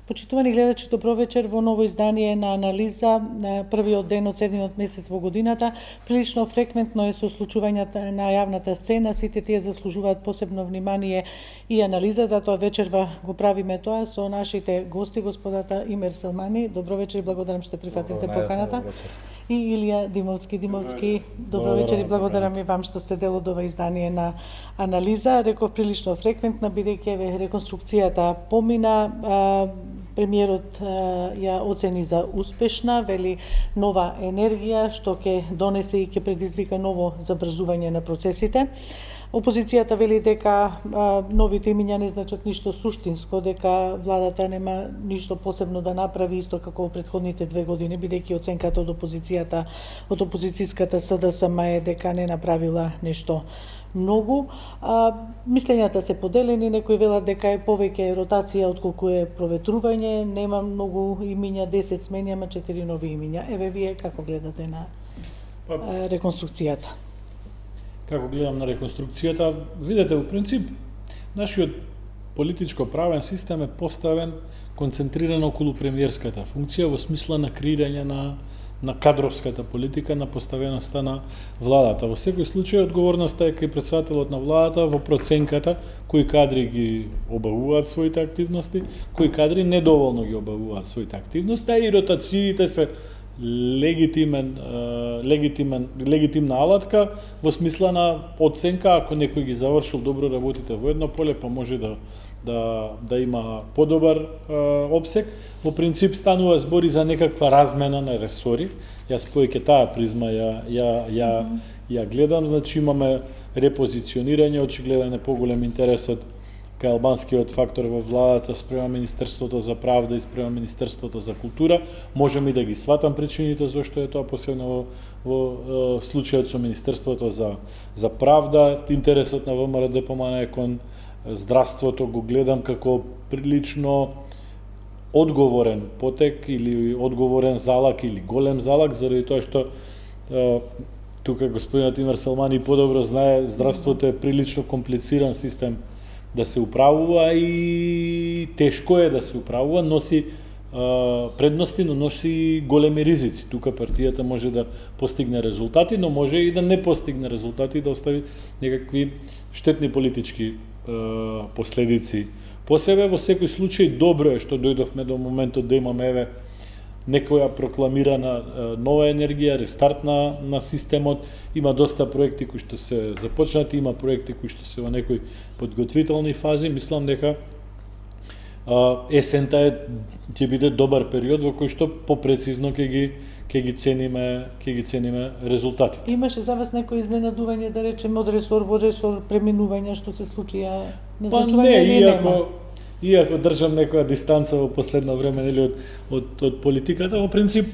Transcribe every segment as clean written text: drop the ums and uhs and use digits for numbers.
Почитувани гледачи, добро вечер во ново издание на Анализа, на првиот ден од 7-от месец во годината. Прилично фреквентно е со случувањата на јавната сцена, сите тие заслужуваат посебно внимание и анализа, затоа вечерва го правиме тоа со нашите гости, господата Имер Селмани. Добро вечер и благодарам што прифативте поканата. И Илија Димовски. Добро вечер и благодарам и вам што сте дел од ова издание на Анализа. Реков прилично фреквентна, бидејќи реконструкцијата помина, премиерот ја оцени за успешна, вели нова енергија што ќе донесе и ќе предизвика ново забрзување на процесите. Опозицијата вели дека новите имиња не значат ништо суштинско, дека владата нема ништо посебно да направи, исто како во претходните 2 години, бидејќи оценката од опозицијата, од опозицијската СДСМ е дека не направила нешто многу. Мислењата се поделени, некои велат дека е повеќе ротација отколку е проветрување, нема многу имиња, 10 смени, ама 4 нови имиња. Еве вие како гледате на реконструкцијата? Како гледам на реконструкцијата, видете, во принцип, нашиот политичко-правен систем е поставен концентриран околу премиерската функција во смисла на креирање на кадровската политика, на поставеноста на владата. Во секој случај, одговорноста е кај претседателот на владата во проценката кои кадри ги обавуваат своите активности, кои кадри недоволно ги обавуваат своите активности, а и ротациите се легитимна алатка во смисла на оценка, ако некој ги завршил добро работите во едно поле, па може да има подобар опсек. Во принцип станува збори за некаква размена на ресори. Јас повеќе таа призма ја гледам, значи имаме репозиционирање, очигледен е поголем интересот кај албанскиот фактор во владата спрема Министерството за правда и спрема Министерството за култура. Можам и да ги сватам причините зашто е тоа, посебно во случајот со Министерството за правда. Интересот на ВМРО ДПМН кон здравството го гледам како прилично одговорен потек или одговорен залак или голем залак, заради тоа што тука господинот Имер Селмани подобро знае, здравството е прилично комплициран систем да се управува и тешко е да се управува, носи предности, но носи големи ризици. Тука партијата може да постигне резултати, но може и да не постигне резултати и да остави некакви штетни политички последици по себе. Во секој случај добро е што дојдовме до моментот да имаме некоја прокламирана нова енергија, рестарт на системот. Има доста проекти кои што се започнати, има проекти кои што се во некои подготвителни фази. Мислам дека есента ќе биде добар период во кој што попрецизно ќе ги цениме резултати. Имаше за вас некој изненадување, да речеме, од ресор во ресор, преминувања што се случија? Иако држам некоја дистанца во последно време или од политиката, во принцип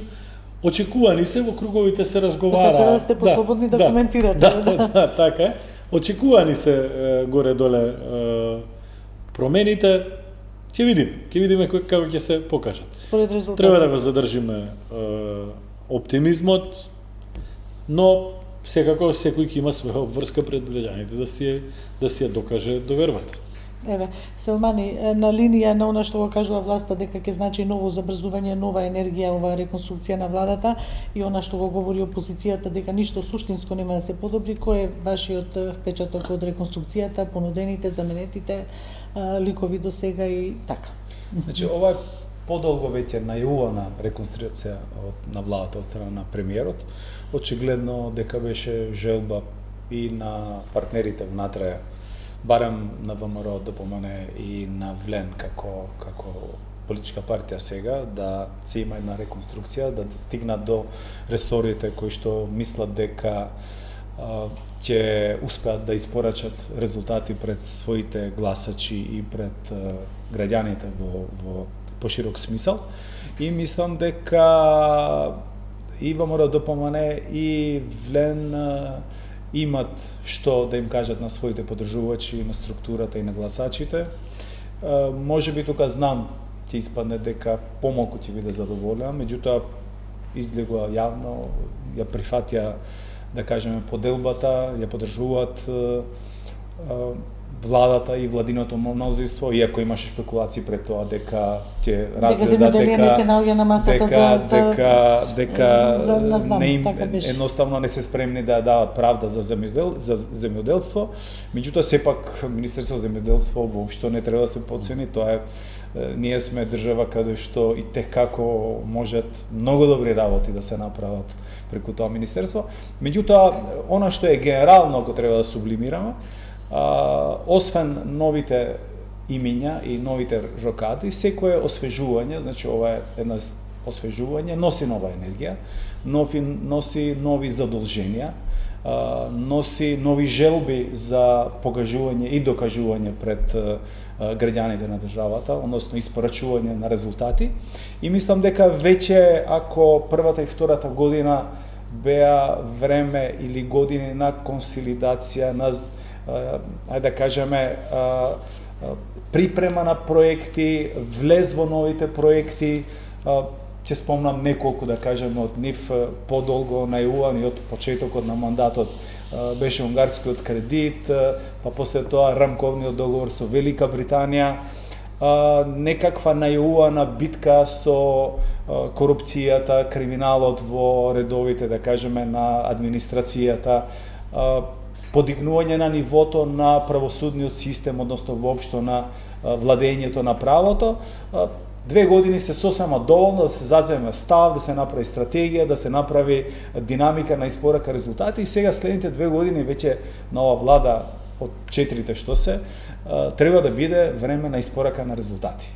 очекувани се, во круговите се разговара. Сега треба да сте послободни да коментирате. Да, така е. Очекувани се горе-доле промените. Ќе видиме како ќе се покажат. Според резултатот. Треба да го задржиме оптимизмот, но секако секој ќе има своја обврска пред граѓаните да си ја докаже довербата. Еве, Селмани, на линија на она што го кажува власта дека ќе значи ново забрзување, нова енергија, ова реконструкција на владата и она што го говори опозицијата дека ништо суштинско нема да се подобри, кој е вашиот впечаток од реконструкцијата, понудените, заменетите ликови до сега и така? Значи, ова е подолго веќе најавувана реконструкција на владата од страна на премиерот. Очигледно дека беше желба и на партнерите внатре, барем на ВМРО ДПМН и на ВЛЕН како политичка партија сега, да се има една реконструкција, да стигнат до ресорите кои што мислат дека ќе успеат да испорачат резултати пред своите гласачи и пред граѓаните во поширок смисел. И мислам дека и ВМРО ДПМН и ВЛЕН имат што да им кажат на своите поддржувачи, на структурата и на гласачите. Може би тука знам ќе испадне дека помалку ќе биде задоволена, меѓутоа излегува јавно, ја прифатија, да кажеме, поделбата, ја поддржуваат владата и владиното мнозинство, иако имаше спекулации пред тоа дека ќе разгледа земјоделие не се наоѓа на масата дека не знам, не им, така беше. едноставно не се спремни да ја дават правда за земјоделство. Меѓутоа сепак Министерството за земјоделство воопшто не треба да се потцени, тоа е ние сме држава каде што и текако можат многу добри работи да се направат преку тоа министерство. Меѓутоа, она што е генерално ако треба да сублимираме, освен новите имиња и новите рокади, секое освежување, значи ова е една освежување, носи нова енергија, носи нови задолженија, носи нови желби за покажување и докажување пред граѓаните на државата, односно испорачување на резултати. И мислам дека веќе ако првата и втората година беа време или години на консолидација, на ајде да кажеме припрема на проекти, влез во новите проекти, ќе спомнам неколку, да кажеме, од нив подолго најувани од почетокот на мандатот беше унгарскиот кредит, па после тоа рамковниот договор со Велика Британија, некаква најувана битка со корупцијата, криминалот во редовите, да кажеме, на администрацијата, подигнување на нивото на правосудниот систем, односно воопшто на владењето на правото. 2 години се сосема доволно да се заземе став, да се направи стратегија, да се направи динамика на испорака резултати и сега следните 2 години веќе нова влада од 4 што се, треба да биде време на испорака на резултати.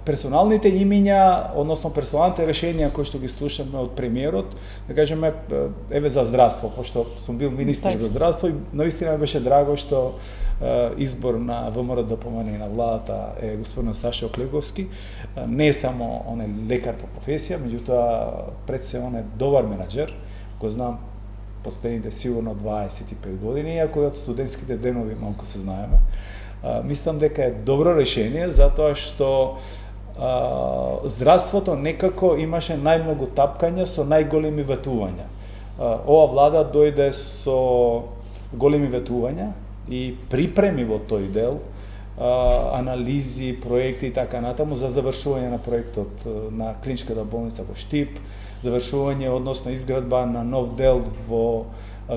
Персоналните имиња, односно персоналните решенија кои што ги слушаме од премиерот, да кажеме, еве за здравство, пошто сум бил министер за здравство и навистина беше драго што избор на ВМРО ДПМН на владата е господин Сашо Клеговски. Не е само он е лекар по професија, меѓутоа пред се он е добар менаџер, го знам последните сигурно 25 години, иако и од студентските денови малку се знаеме. Мислам дека е добро решение, затоа што здравството некако имаше најмногу тапкања со најголеми ветувања. Ова влада дојде со големи ветувања и припреми во тој дел, анализи, проекти и така натаму за завршување на проектот на клиничката болница во Штип, завршување, односно изградба на нов дел во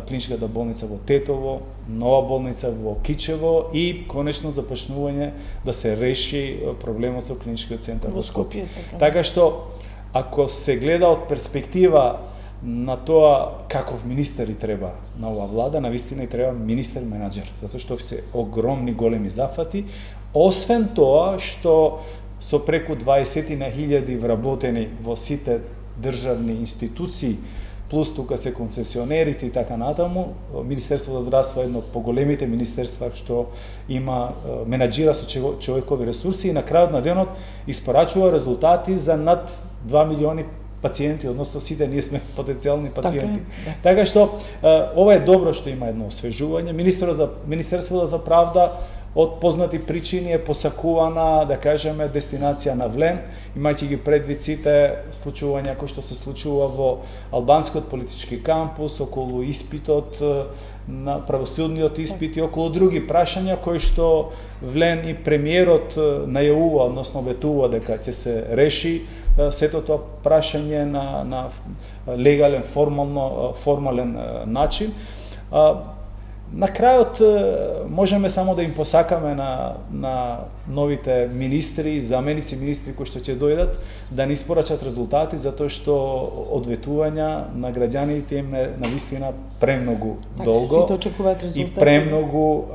клиничката болница во Тетово, нова болница во Кичево и конечно започнување да се реши проблемот со клиничкиот центар во Скопје. Така што ако се гледа од перспектива на тоа каков министер и треба на оваа влада, навистина и треба министер-менаџер, затоа што се огромни големи зафати, освен тоа што со преку 20.000 вработени во сите државни институции, плюс тука се концесионерите и така натаму, Министерството за здравство е едно од поголемите министерства што има менаџира со човекови ресурси и на крајот на денот испорачува резултати за над 2 милиони пациенти, односно сите ние сме потенцијални пациенти. Така што ова е добро што има едно освежување. Министерството за правда од познати причини е посакувана, да кажеме, дестинација на Влен, имајќи ги предвид сите случувања кои што се случува во албанскиот политички кампус, околу испитот, на правосудниот испит и околу други прашања кои што Влен и премиерот најавува, односно ветува дека ќе се реши сето тоа прашање на легален, формален начин. На крајот можеме само да им посакаме на новите министри, заменици министри кои што ќе дојдат да не испорачат резултати, затоа што одветувања на граѓаните им е навистина премногу долго и премногу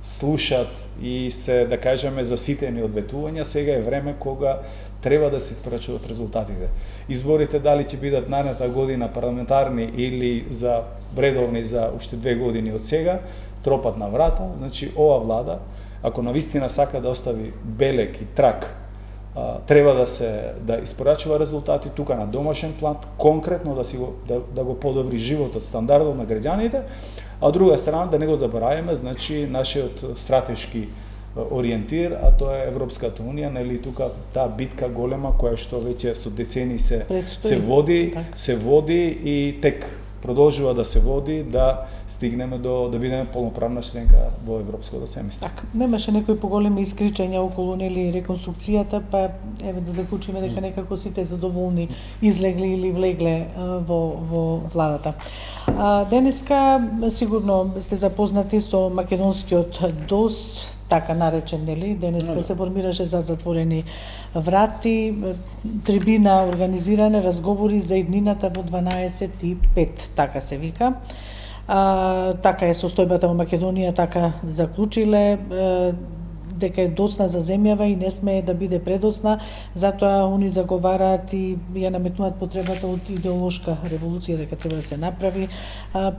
слушат и се, да кажеме, заситени од ветувања. Сега е време кога треба да се испорачуваат резултатите. Изборите дали ќе бидат наредната година парламентарни или за редовни за уште 2 години од сега, тропат на врата. Значи, ова влада, ако навистина сака да остави белег и трак, треба да испорачува резултати тука на домашен план, конкретно да го подобри животот, стандардот на граѓаните, а од друга страна да не го забораваме, значи нашиот стратешки ориентир, а тоа е Европската унија, нели тука таа битка голема која што веќе со децени се води и тек продолжува да се води, да стигнеме до да бидеме полноправна членка во европското семејство. Така, немаше некои поголеми искричања околу нели реконструкцијата, па еве да заклучиме дека некако сите задоволни излегли или влегле во владата. Денеска сигурно сте запознати со македонскиот ДОС, така наречен, нели? Денеска се формираше за затворени врати, трибина организирана, разговори за иднината во 12:05, така се вика. Така е состојбата во Македонија, така заклучиле, дека е доцна за земјава и не смее да биде предоцна, затоа они заговараат и ја наметнуваат потребата од идеолошка револуција дека треба да се направи.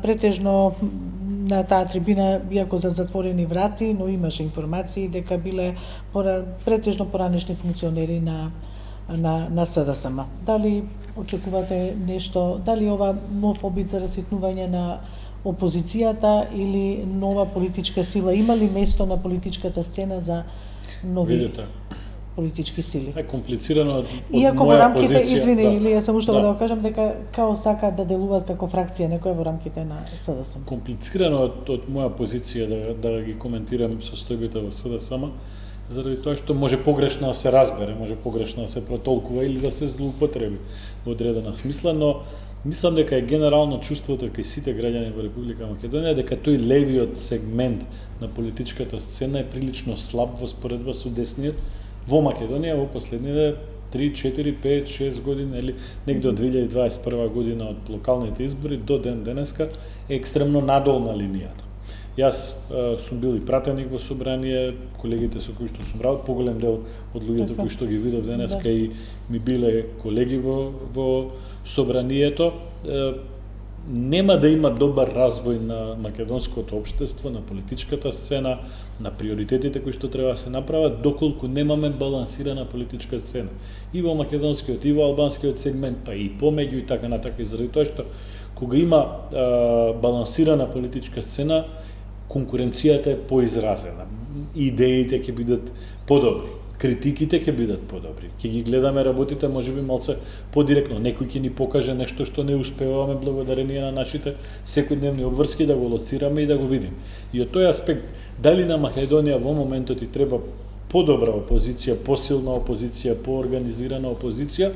Претежно на таа трибина, иако за затворени врати, но имаше информации дека биле претежно поранешни функционери на СДСМ. Дали очекувате нешто, дали ова нов обид за раситнување на опозицијата или нова политичка сила? Има ли место на политичката сцена за нови политички сили? Е комплицирано од иако во рамките, извини, или јас само што да го кажам дека као сака да делуваат како фракција некоја во рамките на СДСМ. Комплицирано од моја позиција да ги коментирам состојбите во СДСМ, заради тоа што може погрешно да се разбере, може погрешно да се протолкува или да се злоупотреби во одредена смисла, но мислам дека е генерално чувството кај сите граѓани во Република Македонија дека тој левиот сегмент на политичката сцена е прилично слаб во споредба со десниот во Македонија во последните 3, 4, 5, 6 години, или негде од 2021 година од локалните избори до ден денеска е екстремно надолна линијата. Јас сум бил и пратеник во собрание, колегите со кои што сум работил, поголем дел од луѓето кои што ги видов денеска и ми биле колеги во собранието. Нема да има добар развој на македонското општество, на политичката сцена, на приоритетите кои што треба да се направат, доколку немаме балансирана политичка сцена. И во македонскиот, и во албанскиот сегмент, па и помеѓу и така натака, и заради тоа што кога има балансирана политичка сцена, конкуренцијата е поизразена. Идеите ќе бидат подобри, критиките ќе бидат подобри. Ќе ги гледаме работите можеби малце подиректно. Некој ќе ни покаже нешто што не успеваме благодарение на нашите секојдневни обврски да го лоцираме и да го видим. И од тој аспект, дали на Македонија во моментот и треба подобра опозиција, посилна опозиција, поорганизирана опозиција,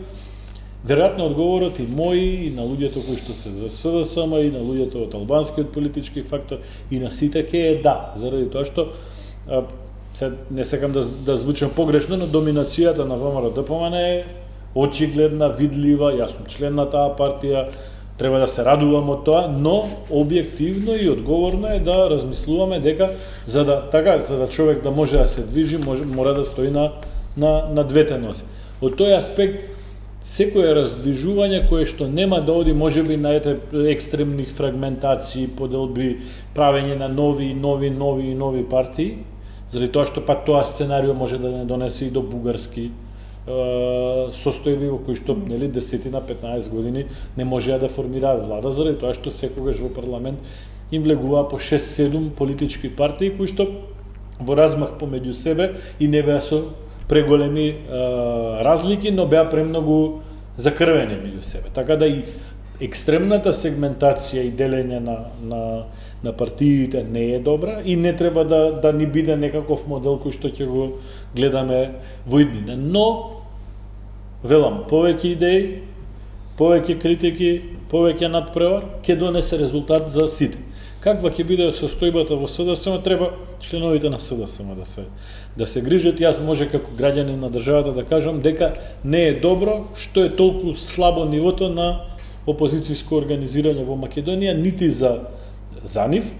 веројатно одговорот и мој, и на луѓето кои што се за СДСМ, и на луѓето од албанскиот политички фактор, и на сите ке е да, заради тоа што не сакам да звучам погрешно, но доминацијата на ВМРО-ДПМН е очигледна, видлива, јас сум член на таа партија, треба да се радувам од тоа, но објективно и одговорно е да размислуваме дека за да човек да може да се движи, мора да стои на двете носи. Од тој аспект, секое раздвижување кое што нема да оди можеби на екстремни фрагментации, поделби, правење на нови партии, заради тоа што па тоа сценарио може да не донесе и до бугарски состојби во кои што нели 10-15 години не можеа да формираат влада, заради тоа што секогаш во парламент им влегуваа по 6-7 политички партии кои што во размах помеѓу себе и не беа со преголеми разлики, но беа премногу закрвени меѓу себе. Така да и екстремната сегментација и делење на партиите не е добра и не треба да ни биде некаков модел кој што ќе го гледаме во иднина. Но, велам, повеќе идеи, повеќе критики, повеќе надпревар, ќе донесе резултат за сите. Каква ќе биде состојбата во СДСМ, треба членовите на СДСМ да се грижат. Јас може како граѓанин на државата да кажам дека не е добро што е толку слабо нивото на опозицијско организирање во Македонија, нити за нив,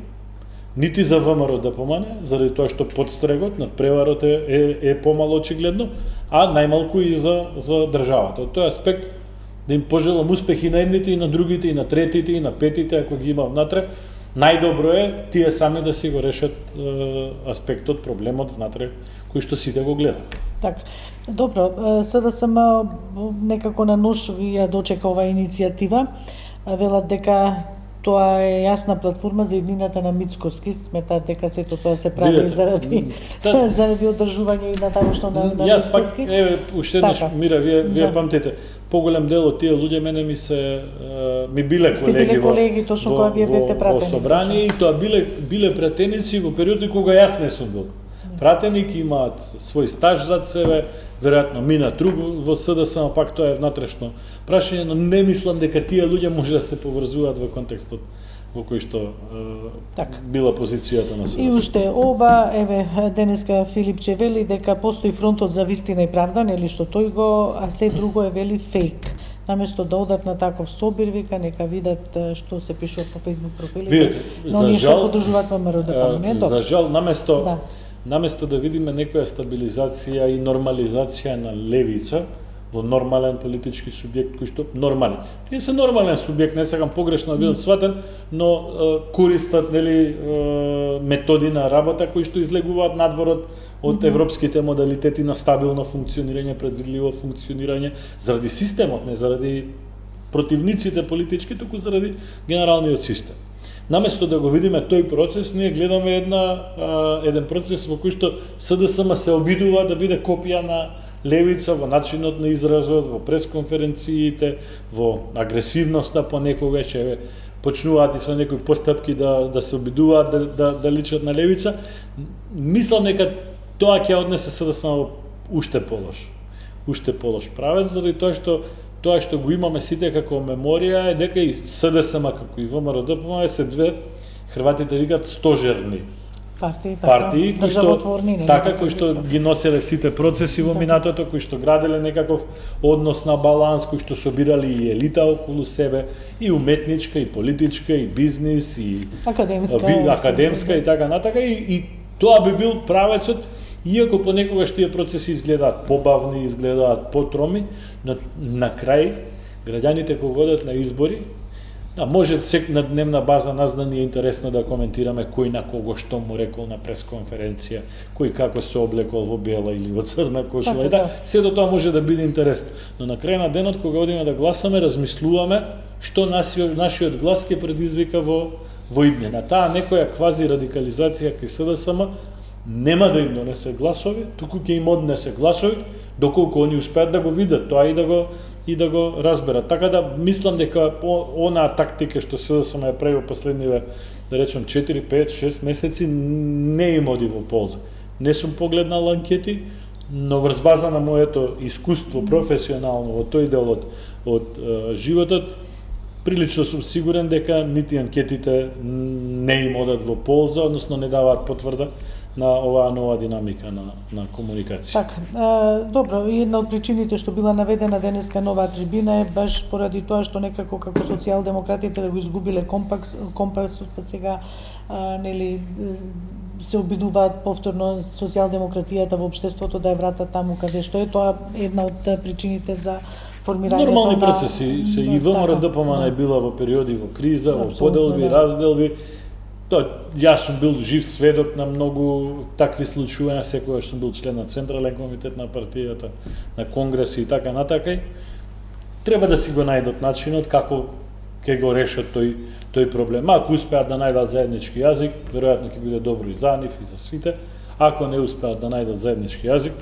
нити за ВМРО-ДПМН, заради тоа што подстрегот над преварот е помало очигледно, а најмалку и за државата. Од тој аспект да им пожелам успех и на едните, и на другите, и на третите, и на петите, ако ги има внатре. Најдобро е тие сами да си го решат аспектот, проблемот внатре, кој што сите го гледаат. Так, добро, СДСМ некако на нож ја дочека оваа иницијатива. Велат дека тоа е јасна платформа за иднината на Мицкоски, сметаат дека сето тоа се прави Видете, заради одржување и на тамошно на Јас пак, Мицкоски. уште еднаш, Така. Мира, вие Да. памтите, поголем дел од тие луѓе мене ми биле Сте колеги биле колеги, точно кога вие бевте пратени, во собрание, и тоа биле пратеници во периоди кога јас не сум бил пратеник, имаат свој стаж зад себе, веројатно мина друг во СДСМ, пак тоа е внатрешно прашање, но не мислам дека тие луѓе може да се поврзуваат во контекстот во кој што Така. била позицијата на И СДСМ. уште ова, еве, денеска Филипче вели дека постои фронтот за вистина и правда, нели што тој го, а се друго е вели фейк. Наместо да одат на таков собир, вика, нека видат што се пишува по Facebook профилите. Видете, но за ние што жал, поддржуваат ВМРО ДПМН, не е за добро. жал, Да. наместо да видиме некоја стабилизација и нормализација на левица во нормален политички субјект кој што нормален. Тие се нормален субјект, не сакам погрешно да бидам сватен, но користат нели методи на работа кои што излегуваат надвор од европските модалитети на стабилно функционирање, предвидливо функционирање заради системот, не заради противниците политички, туку заради генералниот систем. Наместо да го видиме тој процес, ние гледаме еден процес во кој што СДСМ се обидува да биде копија на левица во начинот на изразот, во пресконференциите, во агресивноста понекогаш, почнуваат и со некои постапки да се обидуваат да личат на левица. Мислам дека тоа ќе однесе СДСМ уште полош правец, заради тоа што го имаме сите како меморија е дека и СДСМ како и ВМРО ДПМН се две, хрватите викаат, стожерни партии кои што ги носеле сите процеси во минатото, кои што граделе некаков однос на баланс, кои што собирали и елита околу себе, и уметничка, и политичка, и бизнис, и академска и така натака, и тоа би бил правецот, иако понекогаш тие процеси изгледаат побавни, изгледаат потроми, но на крај граѓаните кога одат на избори, може на дневна база нас да ни е интересно да коментираме кој на кого што му рекол на пресконференција, кој како се облекол во бела или во црна кошула, сето тоа може да биде интересно. Но на крај на денот кога одиме да гласаме, размислуваме што нашиот глас ќе предизвика во иднина. Таа некоја квази радикализација кај СДСМ нема да им донесе гласови, туку ќе им однесе гласови, доколку они успеат да го видат тоа и да го разберат. Така да мислам дека онаа тактика што СДСМ ја прави во последниве, да речем 4, 5, 6 месеци не им оди во полза. Не сум погледнал анкети, но врз база на моето искуство професионално во тој дел од животот, прилично сум сигурен дека нити анкетите не им одат во полза, односно не даваат потврда на оваа нова динамика на комуникација. Така, добро, и една од причините што била наведена денеска нова трибина е баш поради тоа што некако како социјалдемократите да го изгубиле компасот, па сега нели се обидуваат повторно социјалдемократијата во општеството да ја вратат таму каде што е. Тоа е една од причините за формирањето нормални процеси се и ВМРО ДПМН е била во периоди во криза, во поделби, разделби. Јас сум бил жив сведок на многу такви случаи, секогаш сум бил член на Централен комитет на партијата, на конгреси и така натака. Треба да си го најдат начинот како ќе го решат тој проблем. Ако успеат да најдат заеднички јазик, веројатно ќе биде добро и за нив и за сите. Ако не успеат да најдат заеднички јазик,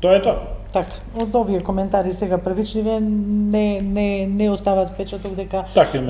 тоа е тоа. Така, од овие коментари сега првичниве не остават впечаток дека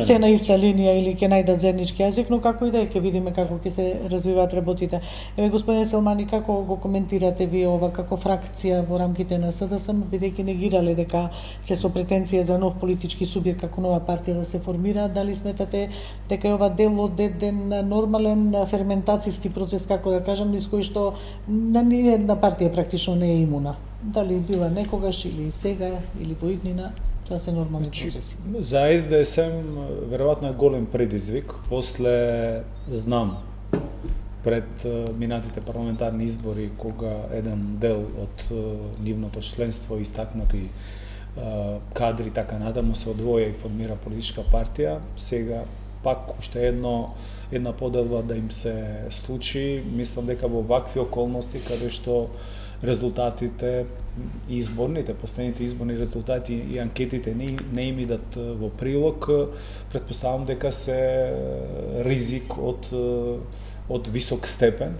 се на иста линија или ќе најдат заеднички јазик, но како и да е, ќе видиме како ќе се развиваат работите. Еве, господине Селмани, како го коментирате вие ова како фракција во рамките на СДСМ, бидејќи негирале дека се со претенција за нов политички субјект како нова партија да се формира, дали сметате дека е ова дел од еден нормален ферментацијски процес, како да кажам, низ кој што на ни една партија практично не е имуна? Дали била некогаш или сега или во иднина, тоа се нормални процеси. За СДСМ веројатно е голем предизвик, после знам пред минатите парламентарни избори, кога еден дел од нивното членство истакнати кадри така натаму се одвоја и формира политичка партија, сега пак уште една поделба да им се случи, мислам дека во вакви околности каде што резултатите изборните, последните изборни резултати и анкетите не им идат во прилог, претпоставам дека се ризик од висок степен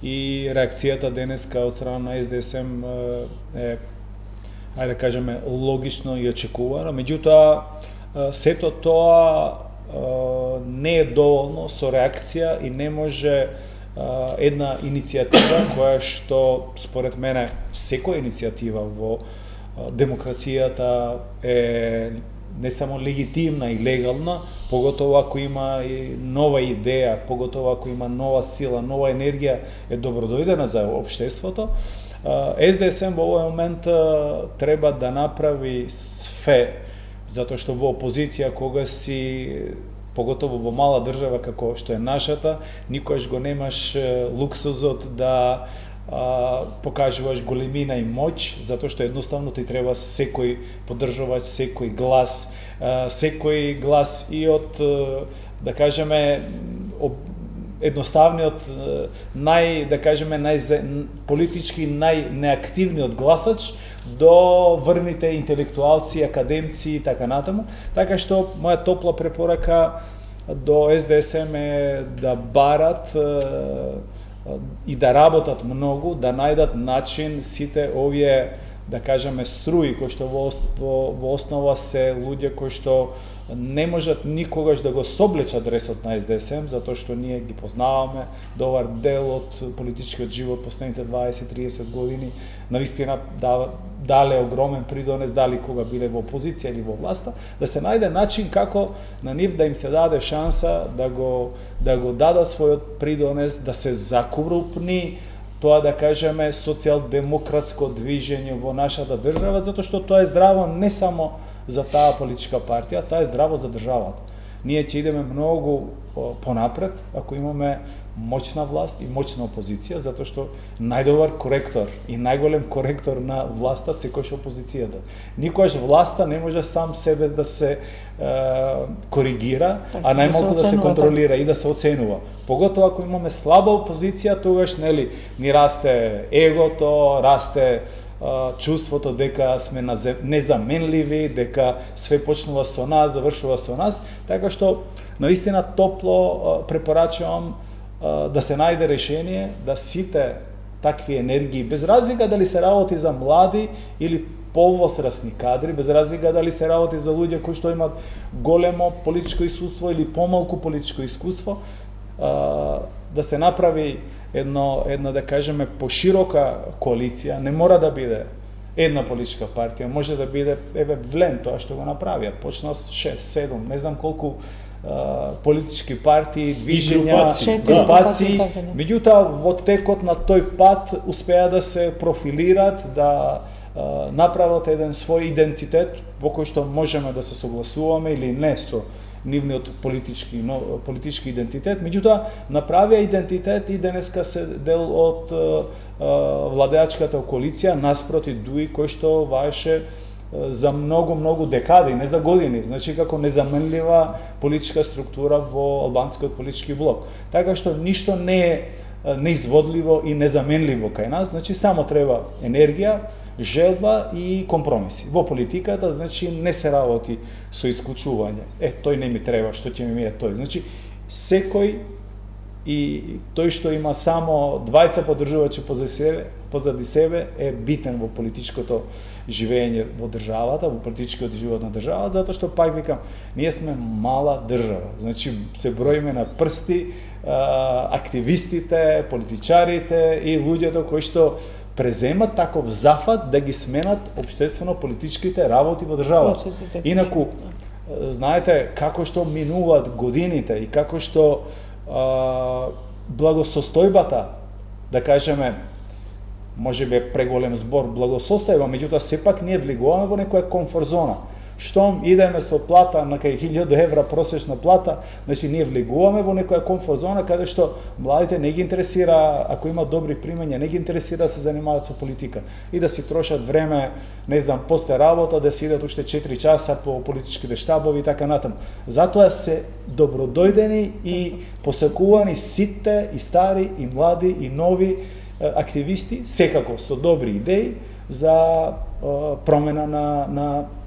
и реакцијата денеска од страна на СДСМ е, ајде да кажеме, логично и очекувано, меѓутоа сето тоа не е доволно со реакција и не може една иницијатива која што според мене секоја иницијатива во демокрацијата е не само легитимна и легална, поготово ако има и нова идеја, поготово ако има нова сила, нова енергија, е добродојдена за општеството. СДСМ во овој момент треба да направи све, затоа што во опозиција кога си, поготово во мала држава како што е нашата, никогаш го немаш луксузот да покажуваш големина и моќ, затоа што едноставно ти треба секој поддржувач, секој глас и од, да кажеме, едноставниот, политички најнеактивниот гласач до врните интелектуалци, академци и така натаму. Така што моја топла препорака до СДСМ е да барат и да работат многу, да најдат начин сите овие, да кажеме, струи кои што во основа се луѓе кои што не можат никогаш да го соблечат дресот на СДСМ, затоа што ние ги познаваме, добар дел од политичкиот живот последните 20-30 години, навистина дале огромен придонес, дали кога биле во опозиција или во власта, да се најде начин како на нив да им се даде шанса да го дадат својот придонес, да се закрупни тоа, да кажеме, социјалдемократско движење во нашата држава, затоа што тоа е здраво не само за таа политичка партија, тоа е здраво за државата. Ние ќе идеме многу понапред ако имаме моćна власт и моćна опозиција, затоа што најдобар коректор и најголем коректор на власта секогаш опозицијата. Никогаш власта не може сам себе да се коригира, а најмалку да се контролира и да се оценува. Поготоа ако имаме слаба опозиција, тогаш ни расте егото, расте чувството дека сме незаменливи, дека све почнува со нас, завршува со нас, така што наистина топло препорачувам да се најде решение, да сите такви енергии, без разлика дали се работи за млади или повозрасни кадри, без разлика дали се работи за луѓе кои што имат големо политичко искуство или помалку политичко искуство, да се направи едно да кажеме поширока коалиција, не мора да биде една политичка партија, може да биде Влен тоа што го направија, почна 6-7, не знам колку политички партии, движења, групации, меѓутоа во текот на тој пат успеа да се профилират, да направат еден свој идентитет во кој што можеме да се согласуваме или не со нивниот политички идентитет, меѓутоа направија идентитет и денеска се дел од владеачката коалиција наспроти ДУИ кој што vaеше за многу декади, не за години, значи како незаменлива политичка структура во албанскиот политички блок. Така што ништо не е неизводливо и незаменливо кај нас, значи само треба енергија, желба и компромиси. Во политиката, значи, не се работи со исклучување. Тој не ми треба, што ќе ми е тој. Значи, секој и тој што има само двајца поддржувачи позади себе е битен во политичкото живење во државата, во политичкиот живот на државата, затоа што, пак викам, ние сме мала држава. Значи, се броиме на прсти активистите, политичарите и луѓето кои што преземат таков зафат да ги сменат општествено-политичките работи во државата. Инаку, знаете, како што минуваат годините и како што благосостојбата, да кажеме, може би преголем збор благосостојба, меѓутоа сепак ние влегуваме во некоја комфорт зона. Штом идеме со плата на кај 1000 евра просечна плата, значи ние влегуваме во некоја комфорт зона каде што младите не ги интересира, ако имаат добри примања, не ги интересира да се занимаваат со политика и да си трошат време, не знам, после работа, да си идат уште 4 часа по политичките штабови и така натаму. Затоа се добродојдени и посакувани сите, и стари, и млади, и нови, активисти, секако со добри идеи за промена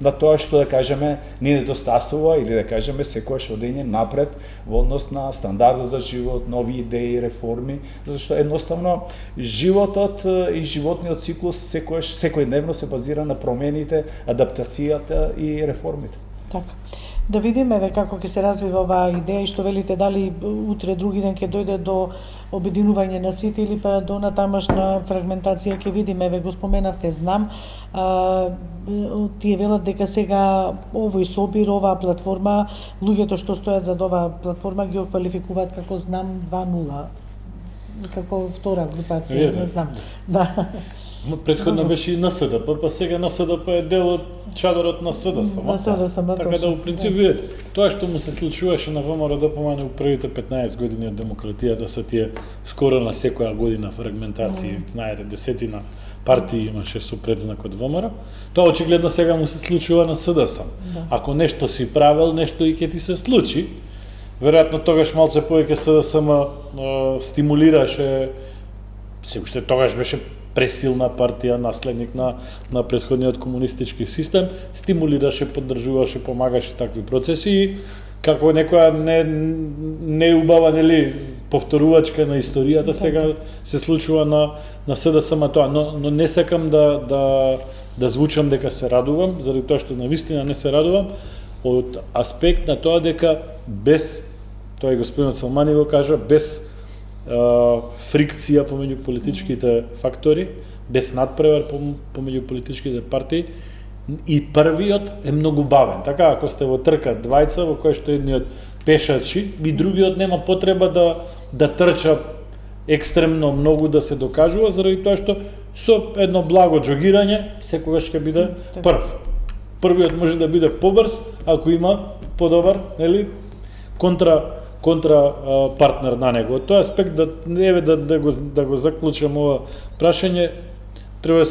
на тоа што, да кажеме, не недостасува или да кажеме секојаш одење напред во однос на стандардот за живот, нови идеи, реформи, затоа што едноставно животот и животниот циклус секојдневно се базира на промените, адаптацијата и реформите. Така. Да видиме како ќе се развива оваа идеја и што велите, дали утре други ден ќе дојде до обединување на сите или па до натамашна фрагментација, ќе видиме, го споменавте, знам, тие велат дека сега овој собир, оваа платформа, луѓето што стојат зад оваа платформа ги оквалификуваат како знам 2.0, како втора групација, не знам. Да. Претходно беше и НСДП, па сега НСДП е дел од чадорот на СДСМ. На СДСМ, така да, у принцип, видите, тоа што му се случуваше на ВМРО-ДПМН у првите 15 години од демократијата со тие скоро на секоја година фрагментации, знаете, десетина партии имаше со предзнакот ВМРО, тоа очигледно сега му се случува на СДСМ. Ако нешто си правел, нешто и ќе ти се случи, веројатно тогаш малце повеќе СДСМ стимулираше, се уште тогаш беше пресилна партија, наследник на претходниот комунистички систем, стимулираше, поддржуваше, помагаше такви процеси и како некоја не убава, нели, повторувачка на историјата сега се случува на СДСМ тоа, но не сакам да звучам дека се радувам, заради тоа што навистина не се радувам од аспект на тоа дека без, тоа и господинот Салмани го кажа, без фрикција помеѓу политичките фактори, без надпревар помеѓу политичките партии, и првиот е многу бавен. Така, ако сте во трка двајца, во кој што едниот пешачи, и другиот нема потреба да трча екстремно многу да се докажува, заради тоа што со едно благо джогирање секогаш ќе биде прв. Првиот може да биде побрз, ако има подобар, нели, контра партнер на него. Од тој аспект да го заклучам ова прашање, треба да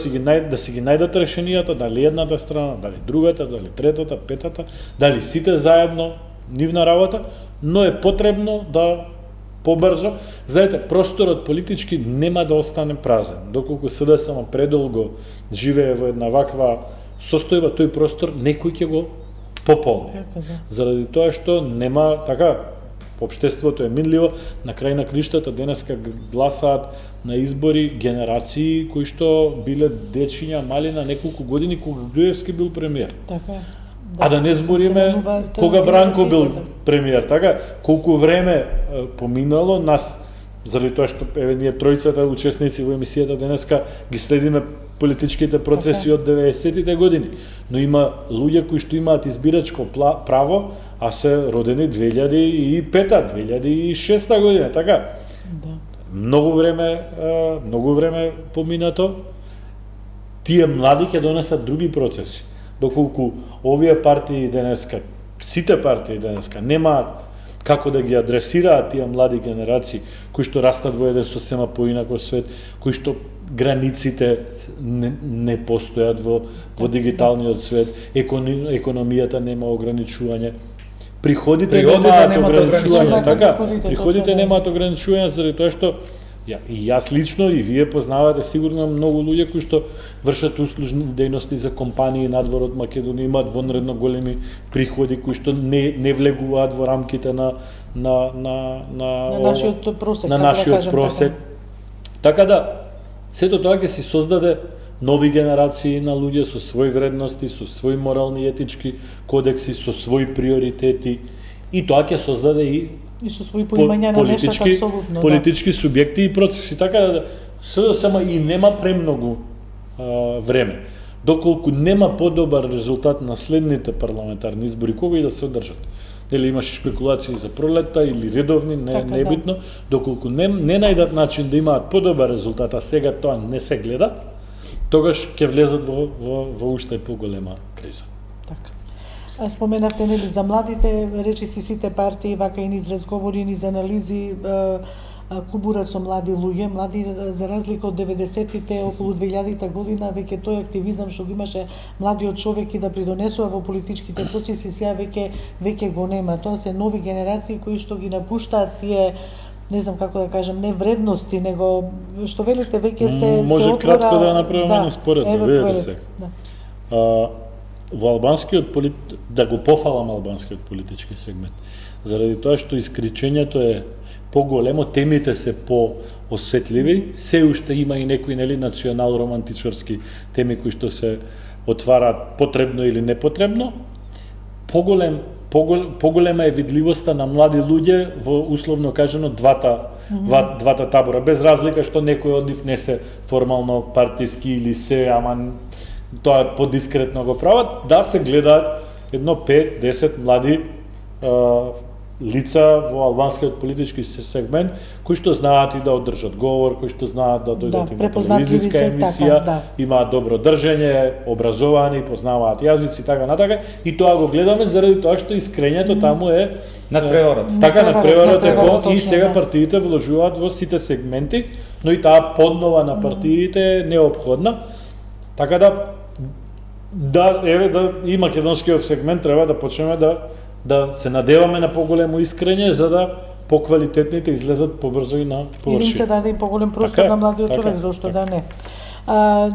си ги најдат решенијата, дали едната страна, дали другата, дали третата, петата, дали сите заедно, нивна работа, но е потребно да побрзо. Знаете, просторот политички нема да остане празен. Доколку СДСМ предолго живее во една ваква состојба, тој простор некој ќе го пополни. Заради тоа што нема така, општеството е минливо, на крај на криштата денеска гласаат на избори генерации кои што биле дечиња мали на неколку години кога Груевски бил премиер. Така. А да не збориме кога Бранко бил премиер, така, колку време поминало нас, заради тоа што еве ние тројцата учесници во емисијата денеска ги следиме политичките процеси од 90-тите години, но има луѓе кои што имаат избирачко право, а се родени 2005-та, 2006-та година, така. Да. Многу време поминато, тие млади ќе донесат други процеси. Доколку овие партии денеска, сите партии денеска немаат како да ги адресираат тие млади генерации кои што растат во еден сосема поинаков свет, кои што границите не постојат во дигиталниот свет, економијата нема ограничување, приходите немаат ограничување, така, приходите немаат ограничување заради тоа што и јас лично и вие познавате сигурно многу луѓе кои што вршат услужни дејности за компании надвор од Македонија, имаат вонредно големи приходи кои што не влегуваат во рамките на нашиот просек. Така да сето тоа ќе си создаде нови генерации на луѓе со своји вредности, со своји морални и етички кодекси, со своји приоритети, и тоа ќе создаде и со своји поимања на нештата апсолутно, политички субјекти и процеси. Така да СДСМ и нема премногу време. Доколку нема подобар резултат на следните парламентарни избори, кога и да се одржат. Дали имаше шпекулации за пролетта или редовни, не е битно, доколку не најдат начин да имаат подобар резултат, а сега тоа не се гледа, тогаш ќе влезат во уште поголема криза. Така. Споменавте нели за младите, речиси сите партии вака и низ разговори, низ анализи кубурат со млади луѓе, млади за разлика од 90-тите, околу 2000-та година, веќе тој активизам што го имаше младиот човек и да придонесува во политичките процеси, сега веќе го нема. Тоа се нови генерации кои што ги напуштаат тие не знам како да кажам, не вредности, него што велите веќе се може отвора... кратко да направиме една споредба, видете се. Да. Во албанскиот да го пофалам албанскиот политички сегмент, заради тоа што искричењето е поголемо, темите се поосветливи, се уште има и некои национал романтичарски теми кои што се отвараат потребно или непотребно. Поголема е видливоста на млади луѓе во условно кажано двата табора, без разлика што некои од нив не се формално партиски или се, ама тоа подискретно го прават, да се гледаат едно 5-10 млади лица во албанскиот политички сегмент, кои што знаат и да одржат говор, кои што знаат да дојдат и на телевизиска емисија, имаат добро држење, образовани, познаваат јазици, така натака, и тоа го гледаме заради тоа што искрењето таму е надпреварот. Така надпреварот е и сега партиите вложуваат во сите сегменти, но и таа поднова на партиите е неопходна. Така да и македонскиот сегмент треба да почнеме да се надеваме на поголемо искрење, за да поквалитетните излезат побрзо и на површина. Или се даде и поголем простор на младиот човек, зошто да не.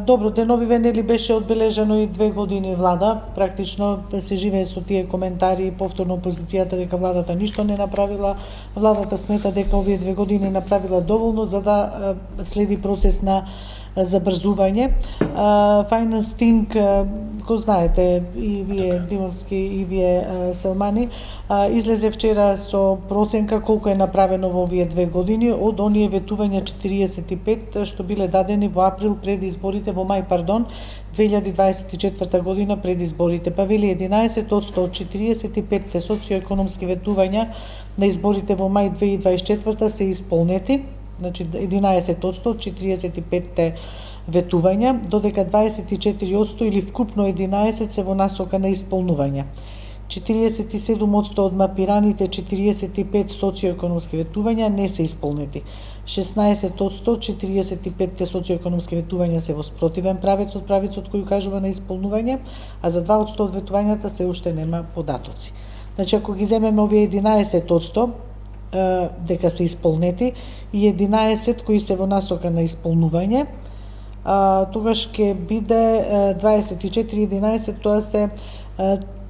Добро, деновиве нели беше одбележано и 2 години влада, практично се живее со тие коментари, повторно опозицијата дека владата ништо не направила, владата смета дека овие 2 години направила доволно за да следи процес на забрзување. Finance Think, го знаете, и вие Димовски, и вие Селмани, излезе вчера со проценка колку е направено во овие 2 години од оние ветувања 45 што биле дадени во април пред изборите, во мај, 2024 година пред изборите. Па вели 11% од 45 социоекономски ветувања на изборите во мај 2024 се исполнети, значи 11% од 45 ветувања, додека 24% или вкупно 11% се во насока на исполнување. 47% од мапираните 45 социоекономски ветувања не се исполнети. 16% од 45 социоекономски ветувања се во спротивен правец од правецот кој кажува на исполнување, а за 2% од ветувањата се уште нема податоци. Значи, ако ги земеме овие 11% дека се исполнети и 11 кои се во насока на исполнување, тогаш ќе биде 24-11, тоа се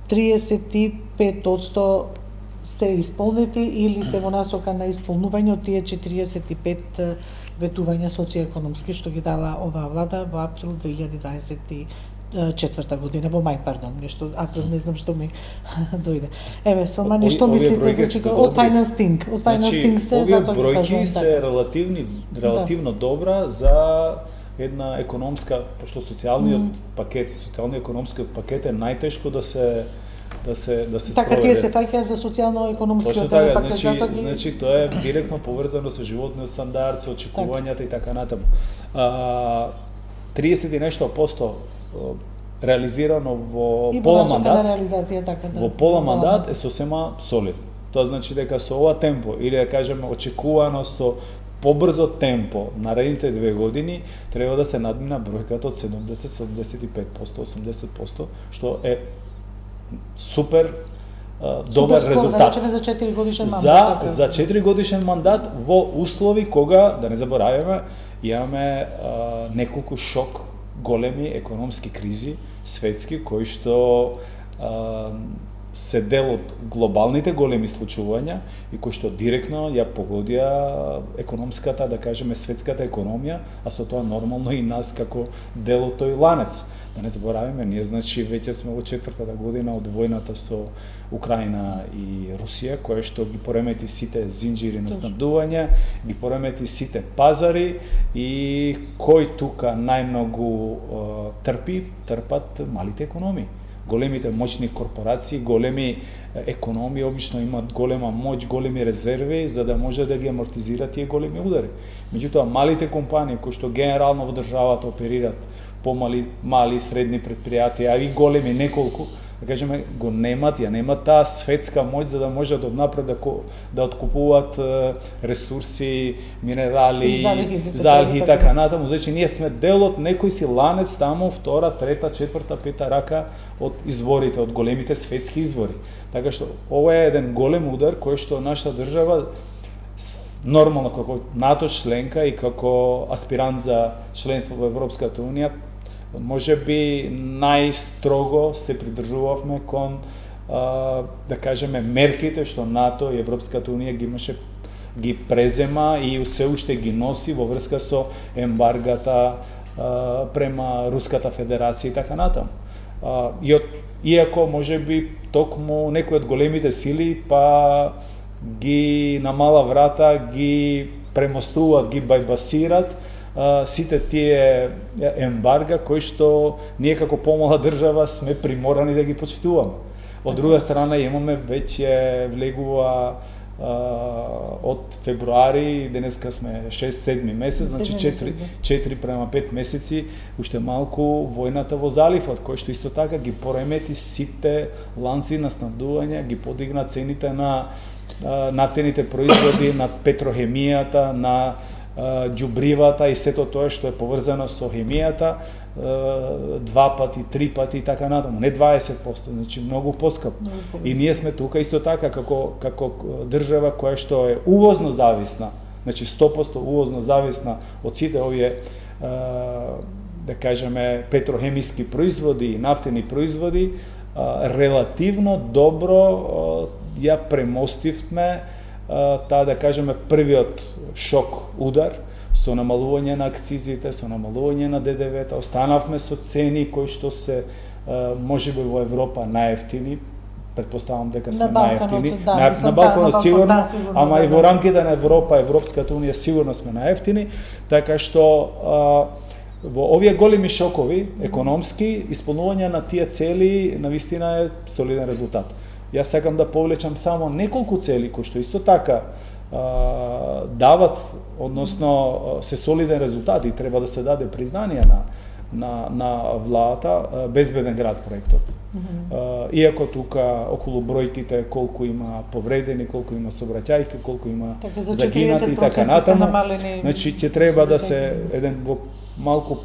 35% се исполнети или се во насока на исполнување од тие 45 ветувања социоекономски што ги дала оваа влада во април 2024 година, во мај, нешто, април, не знам што ми дојде. Еве, Салмани, што мислите за од Finance Think? Од Finance Think се, затоа ги кажувам. Овие бројки се релативно добра за една економска, пошто социјалниот пакет, социјално-економскиот пакет е најтешко да се спроведе. Така тие се фаќаат за социјално-економскиот пакет, затоа ги... Значи, тоа е директно поврзано со животниот стандард, со очекувањата и така натаму. 30 и нешто % реализирано во пола мандат, во пола мандат е сосема солидно. Тоа значи дека со ова темпо, или да кажеме очекувано со побрзо темпо наредните 2 години, треба да се надмина бројката од 70-75%, 80%, што е супер добар резултат. За 4 годишен мандат. За 4 годишен мандат во услови кога, да не забораваме, имаме неколку шок големи економски кризи, светски, кои што се дел од глобалните големи случувања и кои што директно ја погодија економската, да кажеме, светската економија, а со тоа нормално и нас како дел од тој ланец. Да не забораваме, ние значи веќе сме во 4-та година од војната со Украина и Русија, која што ги поремети сите зинџири на снабдување, ги поремети сите пазари и кој тука најмногу трпат малите економии. Големите моćни корпорации, големи економии обично имаат голема моќ, големи резерви за да може да ги амортизираат тие големи удари. Меѓутоа малите компании кои што генерално во државата оперираат помали, мали и средни предпријатија, а и големи неколку, да кажеме, го немат, ја немат таа светска моќ за да може да однапред да откупуваат ресурси, минерали, залихи и така натаму. Значи ние сме дел од некој си ланец таму, 2, 3, 4, 5 рака од изворите, од големите светски извори. Така што ова е еден голем удар кој што нашата држава нормално како НАТО членка и како аспирант за членство во Европската унија, може би најстрого се придржувавме кон да кажеме мерките што НАТО и Европската унија ги презема и се уште ги носи во врска со ембаргата према Руската Федерација и така натаму. Иако може би токму некои од големите сили па ги на мала врата ги премостуваат, ги байбасират сите тие ембарга кои што ние како помала држава сме приморани да ги почитуваме. Од друга страна имаме веќе влегува од февруари, денеска сме 6-7 месец, значи 4 према 5 месеци, уште малку војната во заливот, кој што исто така ги поремети сите ланци на снабдување, ги подигна цените на нафтените производи, на петрохемијата, на џубривата и сето тоа што е поврзано со хемијата, 2 пати, 3 пати и така натаму, не 20%, значи многу поскап. И ние сме тука исто така како држава која што е увозно зависна, значи 100% увозно зависна од сите овие да кажеме петрохемиски производи и нафтени производи, релативно добро ја премостивме таа да кажеме првиот шок удар со намалување на акцизите, со намалување на ДДВ-та, останавме со цени кои што се можеби во Европа најевтини, претпоставам дека сме најевтини, на Балканот сигурно, ама и во рамките на Европа, Европската унија сигурно сме најевтини, така што во овие големи шокови економски исполнување на тие цели навистина е солиден резултат. Јас сакам да повлечам само неколку цели кои што исто така дават, односно се солиден резултат и треба да се даде признание на владата, безбеден град проектот. Иако тука околу бројките колку има повредени, колку има сообраќајки, колку има загинати и така натаму, значи ќе треба да се еден во малку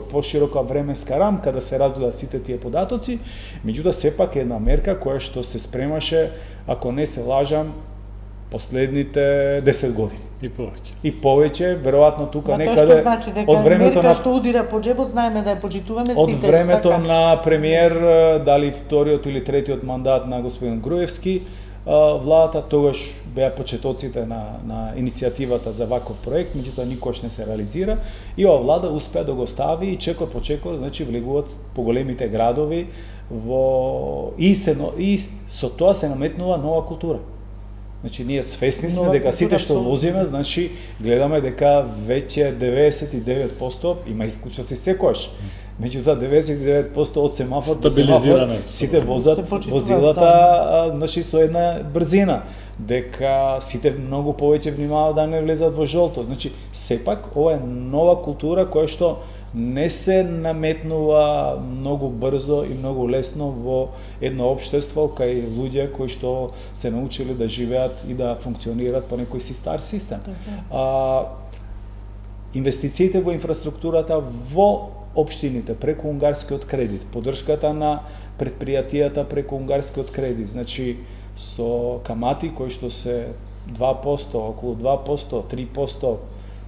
поширока временска рамка да се разгледа сите тие податоци, меѓутоа сепак една мерка која што се спремаше, ако не се лажам, последните 10 години. И повеќе, веројатно тука некаде значи, од времето мерка што удира по джебот, знаеме да ја почитуваме сите. Од времето така на премиер, дали вториот или третиот мандат на господин Груевски, владата тогаш беа почетоците на иницијативата за ваков проект, меѓутоа никош не се реализира и ова влада успеа да го стави и чекор по чекор, значи влегуваат по големите градови и со тоа се наметнува нова култура. Значи ние свесни сме дека сите што возиме, значи гледаме дека веќе 99% има исклучоци секојаш. Меѓутоа 99% од семафор до семафор сите возат возилата значи со една брзина, дека сите многу повеќе внимаваат да не влезат во жолто. Значи сепак ова е нова култура која што не се наметнува многу брзо и многу лесно во едно општество кај луѓе кои што се научили да живеат и да функционираат по некој си стар систем. Инвестициите во инфраструктурата во општините преку унгарскиот кредит, поддршката на претпријатијата преку унгарскиот кредит, значи со камати кои што се 2%, околу 2%, 3%,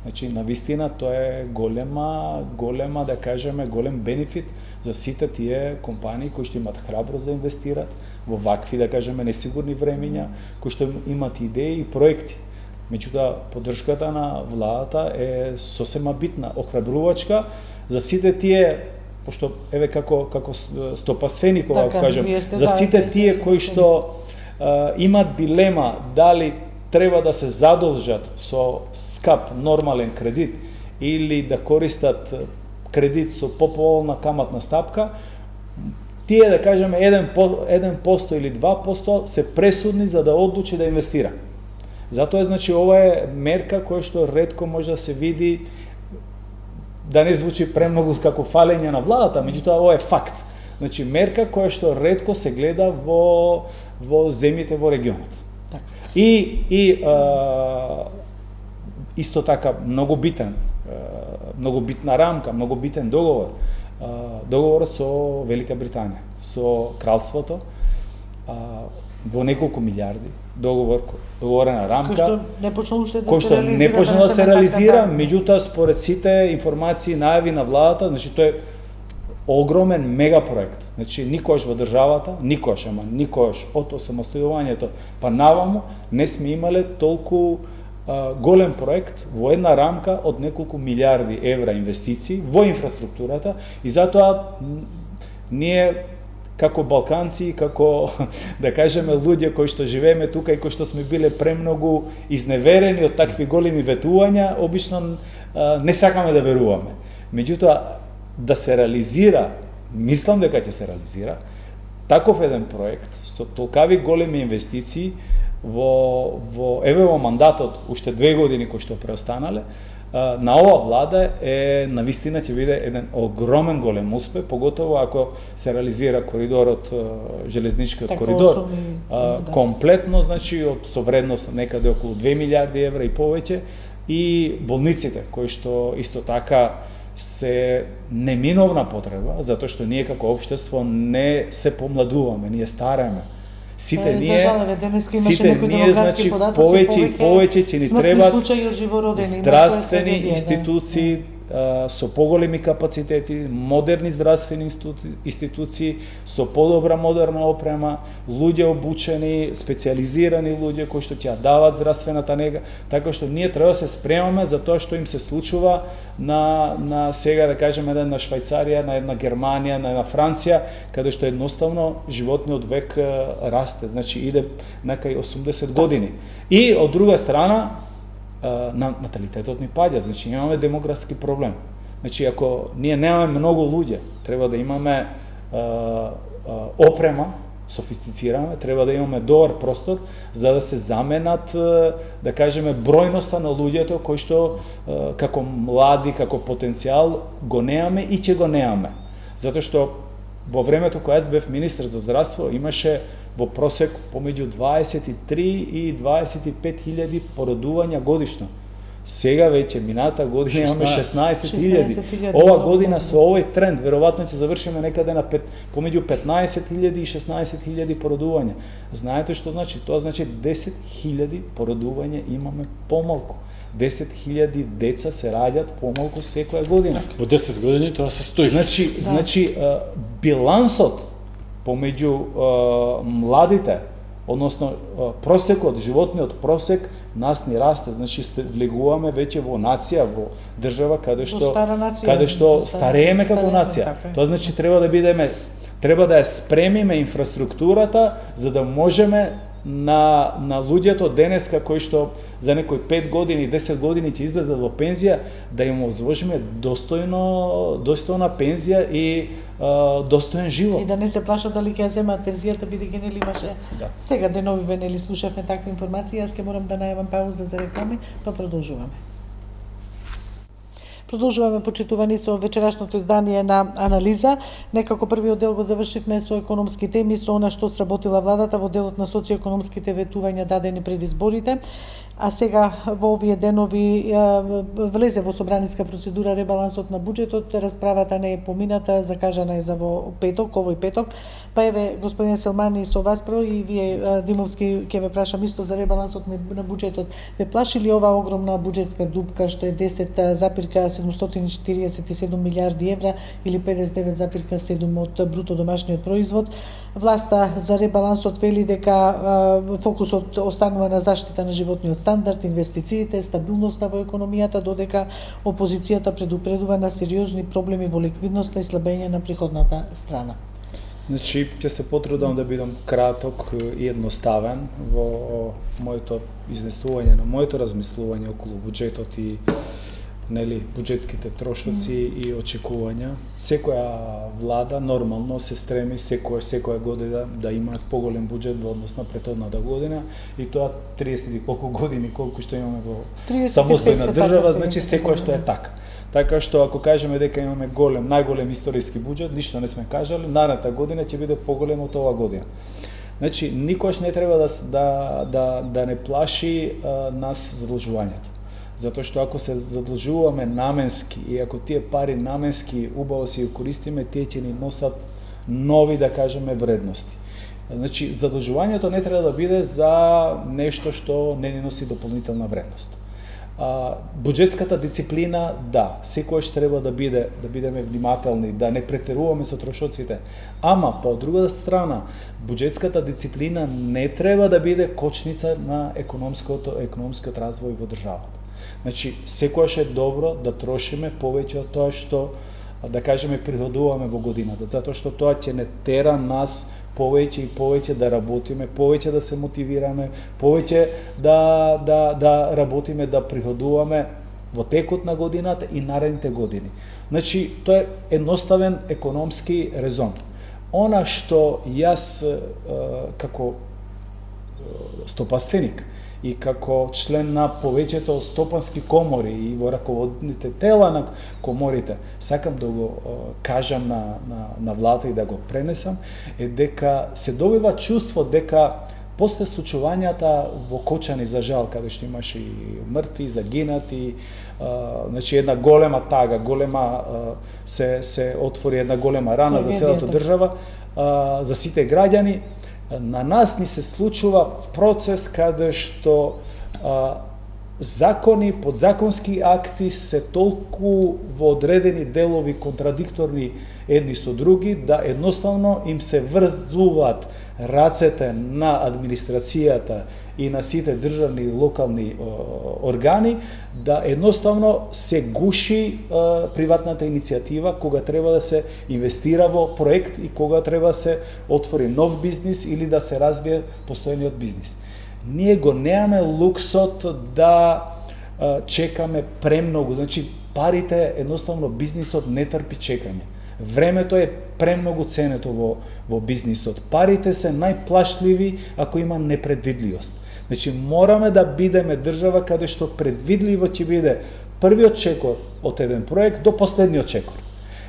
значи навистина тоа е голема да кажеме голем бенефит за сите тие компании кои што имаат храброст да инвестират во вакви да кажеме несигурни времиња, кои што имаат идеи и проекти. Меѓутоа поддршката на владата е сосема битна, охрабрувачка за сите тие, пошто еве како Стопасфеникова така, кажам, за сите тие кои што имаат дилема дали треба да се задолжат со скап нормален кредит или да користат кредит со поповолна каматна стапка, тие да кажеме 1% или 2% се пресудни за да одлучи да инвестира. Затоа значи ова е мерка која што ретко може да се види, да не звучи премногу како фалење на владата, меѓутоа ова е факт. Значи мерка која што ретко се гледа во земјите во регионот. И исто така многу битна рамка, многу битен договорот со Велика Британија, со кралството, во неколку милиарди, договорена рамка, Кој што не почна уште да кој се што реализира. не почна да се речеме реализира, така, меѓутоа според сите информации, најави на владата, значи тоа е огромен мегапроект. Значи никогаш во државата, никогаш од осамостојувањето па наваму не сме имале толку голем проект во една рамка од неколку милиарди евра инвестиции во инфраструктурата и затоа ние како балканци, како да кажеме луѓе кои што живееме тука и кои што сме биле премногу изневерени од такви големи ветувања, обично не сакаме да веруваме. Меѓутоа да се реализира, мислам дека ќе се реализира таков еден проект со толкави големи инвестиции во мандатот уште 2 години кои што преостанале, на ова влада е навистина ќе биде еден огромен голем успех, поготово ако се реализира коридорот, железничкиот Така, коридор, да. комплетно, значи со вредност некаде околу 2 милиарди евра и повеќе, и болниците кои што исто така се неминовна потреба, затоа што ние како општество не се помладуваме, ние стареме. Сите ние, значи, повеќе ќе ни требаат здравствени институции со поголеми капацитети, модерни здравствени институции, со подобра модерна опрема, луѓе обучени, специализирани луѓе кои што ќе дават здравствената нега, така што ние треба да се спремаме за тоа што им се случува на сега, да кажеме, на Швајцарија, на една Германија, на една Франција, каде што едноставно животниот век расте, значи иде накај 80 години. И од друга страна, наталитетот ни паѓа, значи имаме демографски проблем. Значи ако ние немаме многу луѓе, треба да имаме опрема, софистицираме, треба да имаме добар простор за да се заменат, да кажеме, бројноста на луѓето кои што како млади, како потенцијал го неаме и ќе го неаме. Затоа што во времето кога јас бев министер за здравство имаше во просек помеѓу 23 и 25.000 породувања годишно. Сега веќе мината година имаме 16.000. Ова година со овој тренд веројатно ќе завршиме некаде на помеѓу 15.000 и 16.000 породувања. Знаете што значи? Тоа значи 10.000 породувања имаме помалку. 10.000 деца се раѓаат помалку секоја година. Во 10 години тоа се стои. Значи билансот помеѓу младите, односно просекот, животниот просек, нас ни расте, значи влегуваме веќе во нација, во држава каде што старееме како нација. Тоа значи треба да ја спремиме инфраструктурата за да можеме на луѓето денеска кои што за некои 5 години, 10 години ќе излезат во пензија, да им возложиме достојна пензија и достоен живот. И да не се плашат дали ќе ја земат пензијата, бидејќи нели имаше сега деновиве нели слушавме такви информации, јас ќе морам да најавам пауза за реклами, па продолжуваме. Продолжуваме, почитувани, со вечерашното издание на Анализа. Некако првиот дел го завршивме со економски теми, со она што сработила владата во делот на социоекономските ветувања дадени пред изборите. А сега во овие денови влезе во собраниска процедура ребалансот на буџетот, расправата не е помината, закажана е за во петок, овој петок. Па еве, господин Селмани, со вас прво и вие, Димовски, ќе ве прашам исто за ребалансот на буџетот. Ве плаши ли ова огромна буџетска дупка што е 10,747 милиарди евра или 59,7 од бруто домашниот производ? Власта за ребалансот вели дека фокусот останува на заштита на животниот стандард, инвестициите, стабилноста во економијата, додека опозицијата предупредува на сериозни проблеми во ликвидноста и слабење на приходната страна. Значи, ќе се потрудам да бидам краток и едноставен во моето изнесување, на моето размислување околу буџетот и буџетските трошоци и очекувања. Секоја влада нормално се стреми секоја година да имаат поголем буџет во однос на претходната година и тоа 30 и колку години колку што имаме во самостојна држава, значи секоја што е така. Така што ако кажеме дека имаме најголем историски буџет, ништо не сме кажале, наредната година ќе биде поголем од оваа година. Значи никош не треба да не плаши нас задлжувањето. Затоа што ако се задлжуваме наменски и ако тие пари наменски убаво си ја користиме, тие ќе ни носат нови, да кажеме, вредности. Значи, задолжувањето не треба да биде за нешто што не ни носи дополнителна вредност. Буџетската дисциплина, да, секојаш треба да бидеме внимателни, да не претеруваме со трошоците. Ама, по другата страна, буџетската дисциплина не треба да биде кочница на економскиот развој во државата. Значи, секојаш е добро да трошиме повеќе од тоа што, да кажеме, приходуваме во годината, затоа што тоа ќе не тера нас повеќе и повеќе да работиме, повеќе да се мотивираме, повеќе да работиме, да приходуваме во текот на годината и наредните години. Значи, тоа е едноставен економски резон. Она што јас како стопанственик и како член на повеќето стопански комори и во раководните тела на коморите, сакам да го кажам на владата и да го пренесам, е дека се добива чувство дека после случувањата во Кочани, за жал, каде што имаше и мртви, загинати, значи една голема тага, се отвори една голема рана за целата држава, за сите граѓани. На нас ни се случува процес каде што закони, подзаконски акти се толку во одредени делови контрадикторни едни со други, да едноставно им се врзуваат рацете на администрацијата и на сите државни и локални органи, да едноставно се гуши приватната иницијатива кога треба да се инвестира во проект и кога треба да се отвори нов бизнис или да се развие постојниот бизнис. Ние го немаме луксот да чекаме премногу, значи парите, едноставно бизнисот не трпи чекање. Времето е премногу ценето во бизнисот. Парите се најплашливи ако има непредвидливост. Значи, мораме да бидеме држава каде што предвидливо ќе биде првиот чекор од еден проект до последниот чекор.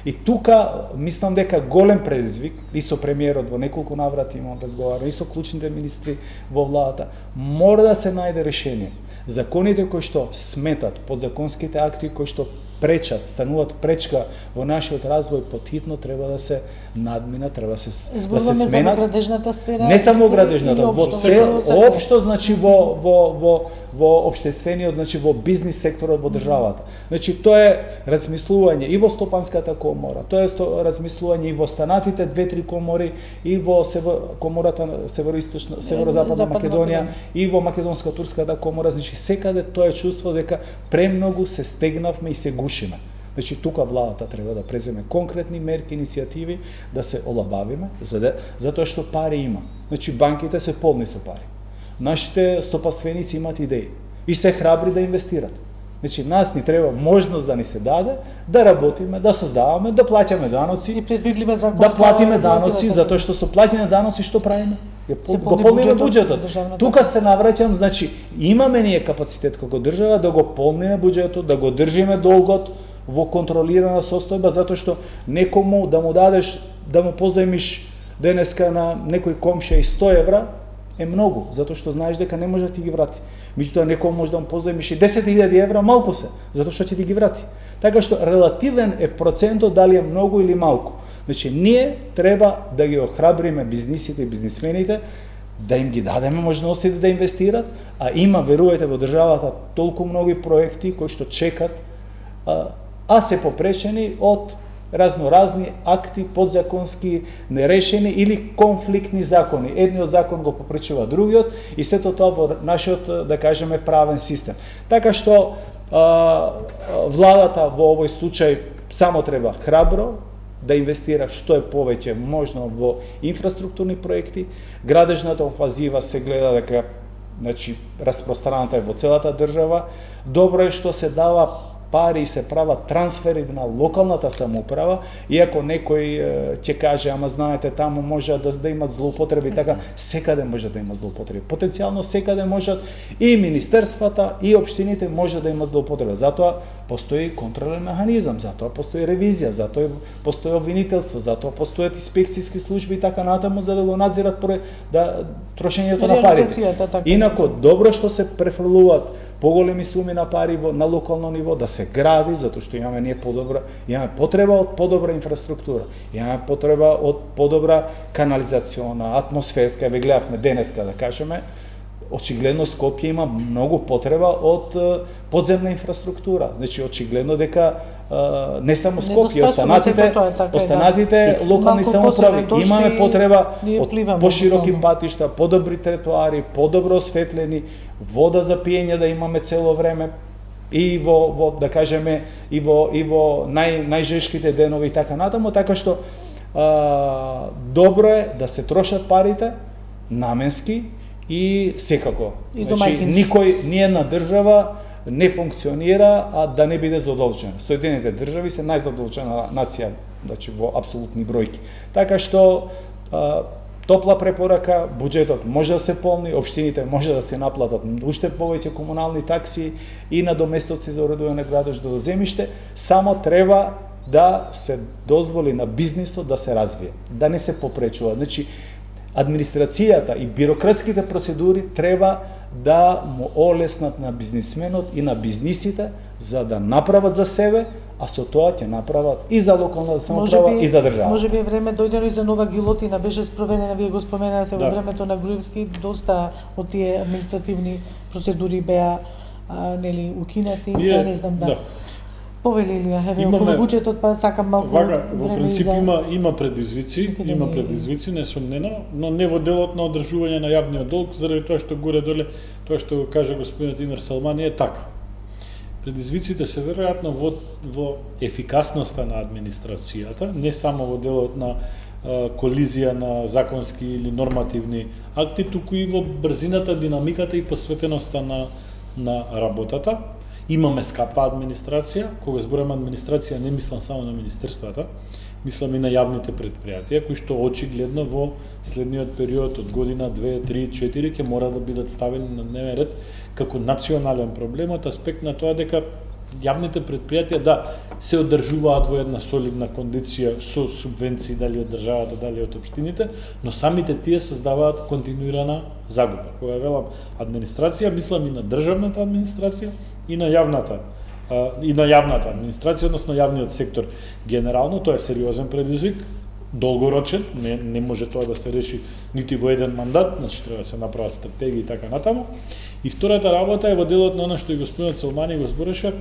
И тука, мислам дека голем предизвик, и со премиерот во неколку наврати имам разговарано, и со клучните министри во владата, мора да се најде решение. Законите кои што сметат, подзаконските акти кои што пречат, стануваат пречка во нашиот развој, потхитно треба да се надминат, треба да се сменат. За градежната сфера. Не само градежната, општо, значи во општествениот, значи во бизнис секторот во државата. Значи тоа е размислување и во стопанската комора, тоа е размислување и во станатите 2-3 комори, и во комората североисточна, северозападна Македонија, и во македонска-турската комора, значи секаде тоа е чувство дека премногу се стегнавме и се гушиме. Значи тука владата треба да преземе конкретни мерки, иницијативи, да се олабавиме, затоа што пари има. Значи банките се полни со пари. Нашите стопанственици имаат идеи и се храбри да инвестират. Значи нас ни треба можност да ни се даде, да работиме, да создаваме, да плаќаме даноци, и предвидливе законска, да платиме даноци, затоа што со плаќање даноци што правиме? Го полниме буџетот. Тука се навраќам, значи имаме ние капацитет како држава да го полниме буџетот, да го држиме долгот во контролирана состојба, затоа што некому да му дадеш, да му позајмиш денеска на некој комшија и 100 евра, е многу, затоа што знаеш дека не може да ти ги врати. Меѓутоа некој може да му позајмиш и 10.000 евра, малку се, затоа што ќе ти ги врати. Така што релативен е процентот дали е многу или малку. Значи ние треба да ги охрабриме бизнисите и бизнисмените, да им ги дадеме можностите да инвестират, а има, верувајте, во државата толку многу проекти кои што чекат, а се попречени од разноразни акти, подзаконски, нерешени или конфликтни закони. Едниот закон го попречува другиот и сето тоа во нашиот, да кажеме, правен систем. Така што владата во овој случај само треба храбро да инвестира што е повеќе можно во инфраструктурни проекти. Градежната офазива се гледа дека, значи, распространата е во целата држава. Добро е што се дава пари и се прават трансфери на локалната самоуправа, иако некој ќе каже, ама знаете, таму може да имат злоупотреби, така, секаде може да има злоупотреби. Потенцијално секаде можат и министерствата и општините може да имат злоупотреби. Затоа постои контролен механизам, затоа постои ревизија, затоа постои обвинителство, затоа постојат инспекцијски служби и така натаму за да го надзират трошењето на парите. Реализацијата, така. Инако, добро што се префрлуваат поголеми суми на пари на локално ниво, да се гради, затоа што имаме ние имаме потреба од подобра инфраструктура, имаме потреба од подобра канализациона, атмосферска, ве гледавме денеска, да кажеме, очигледно Скопје има многу потреба од подземна инфраструктура. Значи, очигледно дека не само Скопје, останатите локални самоуправи имаме потреба од пошироки патишта, подобри тротоари, подобро осветлени, вода за пиење да имаме цело време и во да кажеме и во најжешките денови и така натаму, така што добро е да се трошат парите наменски и секако. Значи, ниједна држава не функционира, а да не биде задолжена. Соединените држави се најзадолжена нација, значи во апсолутни бројки. Така што топла препорака, буџетот може да се полни, општините може да се наплатат уште повеќе комунални такси и надоместоци за уредување на градушко земјиште, само треба да се дозволи на бизнисот да се развие, да не се попречува. Значи, администрацијата и бирократските процедури треба да му олеснат на бизнисменот и на бизнисите за да направат за себе, а со тоа ќе направат и за локалната самоуправа и за држава. Може би е време дојдено и за нова гилотина, беше спроведена, вие го споменавате во времето на Груевски, доста од тие административни процедури беа нели укинати, сега не знам Повели Илија, околу буџетот, па сакам малку време. Во принцип има предизвици, несомнено, но не во делот на одржување на јавниот долг, заради тоа што горе-доле, тоа што го кажа господинот Имер Салмани е така. Предизвиците се веројатно во ефикасноста на администрацијата, не само во делот на колизија на законски или нормативни акти, туку и во брзината, динамиката и посветеноста на работата. Имаме скапа администрација, кога зборам администрација не мислам само на министерствата, мислам и на јавните предпријатија, кои што очигледно во следниот период од година 2, 3, 4 ќе мора да бидат ставени на дневен ред како национален проблем од аспект на тоа дека јавните предпријатија се одржуваат во една солидна кондиција со субвенции дали од државата, дали од општините, но самите тие создаваат континуирана загуба. Кога велам администрација, мислам и на државната администрација и на јавната администрација, односно јавниот сектор. Генерално тоа е сериозен предизвик, долгорочен, не може тоа да се реши нити во еден мандат, значи треба да се направат стратегии и така натаму. И втората работа е во делот на она што и господинот Салмани го збореше,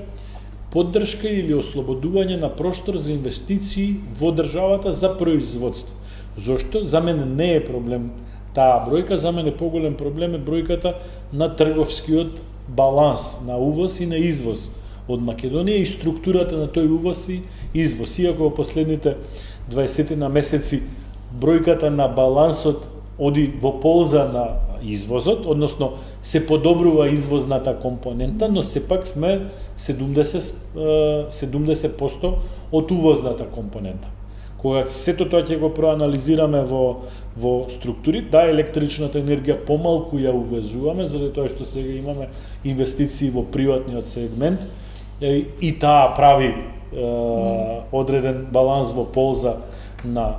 поддршка или ослободување на простор за инвестиции во државата за производство. Зошто? За мене не е проблем таа бројка, за мене поголем проблем е бројката на трговскиот баланс на увоз и на извоз од Македонија и структурата на тој увоз и извоз. Иако во последните 20 на месеци бројката на балансот оди во полза на извозот, односно се подобрува извозната компонента, но сепак сме 70% од увозната компонента. Кога сето тоа ќе го проанализираме во структури, електричната енергија помалку ја увезуваме, заради тоа што сега имаме инвестиции во приватниот сегмент и таа прави одреден баланс во полза на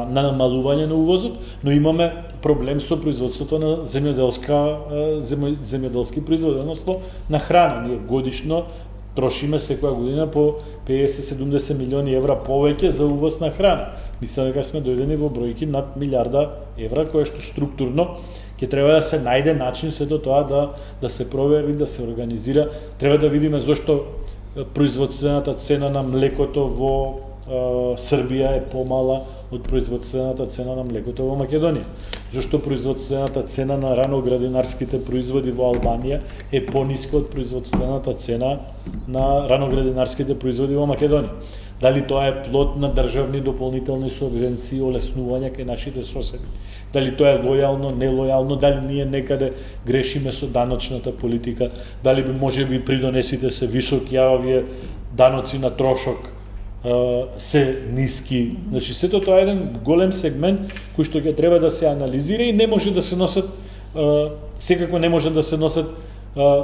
намалување на увозот, но имаме проблем со производството на земјоделски производи, односно на храна. Ние годишно трошиме секоја година по 50-70 милиони евра повеќе за увоз на храна. Мислам дека сме дојдени во бројки над милиарда евра, кое што структурно ќе треба да се најде начин сето тоа да се провери, да се организира. Треба да видиме зошто производствената цена на млекото во Србија е помала од производствената цена на млекото во Македонија. Зошто производствената цена на раноградинарските производи во Албанија е пониска од производствената цена на раноградинарските производи во Македонија? Дали тоа е плод на државни дополнителни субвенции, олеснувања кај нашите соседи? Дали тоа е лојално, нелојално, дали ние некаде грешиме со даночната политика, дали би можеби придонесите се високи, а овие даноци на трошок се ниски. Значи, сето тоа е еден голем сегмент кој што ќе треба да се анализира и не може да се носат, секако не може да се носат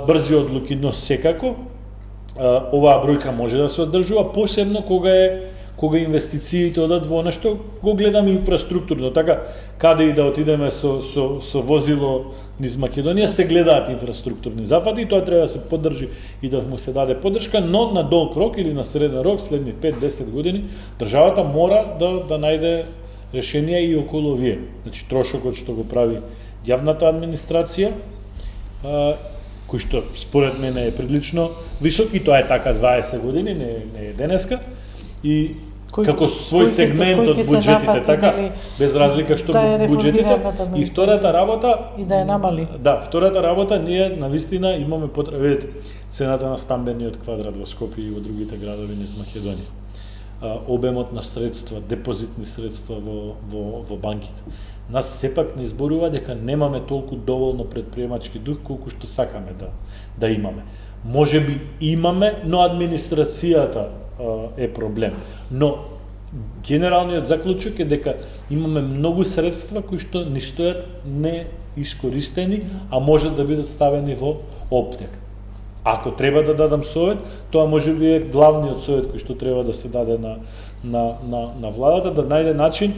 брзи одлуки, но секако оваа бројка може да се одржува, посебно кога кога инвестициите одат во нешто, го гледаме инфраструктурно, така каде и да отидеме со возило низ Македонија, се гледаат инфраструктурни зафати и тоа треба да се поддржи и да му се даде поддршка, но на долг рок или на среден рок, следни 5-10 години, државата мора да најде решенија и околу овие. Значи, трошокот што го прави јавната администрација, кој што според мене е прилично висок, и тоа е така 20 години, не е денеска, и како свој сегмент од буџетите, така, без разлика што буџетите. И втората работа, и да ја намали. Да, втората работа, ние навистина имаме потреба, видите, цената на стамбениот квадрат во Скопје и во другите градови низ Македонија. Обемот на средства, депозитни средства во банките. Нас сепак не изборува дека немаме толку доволно предприемачки дух колку што сакаме да имаме. Можеби имаме, но администрацијата е проблем. Но генералниот заклучок е дека имаме многу средства кои што ни стојат неискористени, а можат да бидат ставени во оптек. Ако треба да дадам совет, тоа може би е главниот совет кој што треба да се даде на владата, да најде начин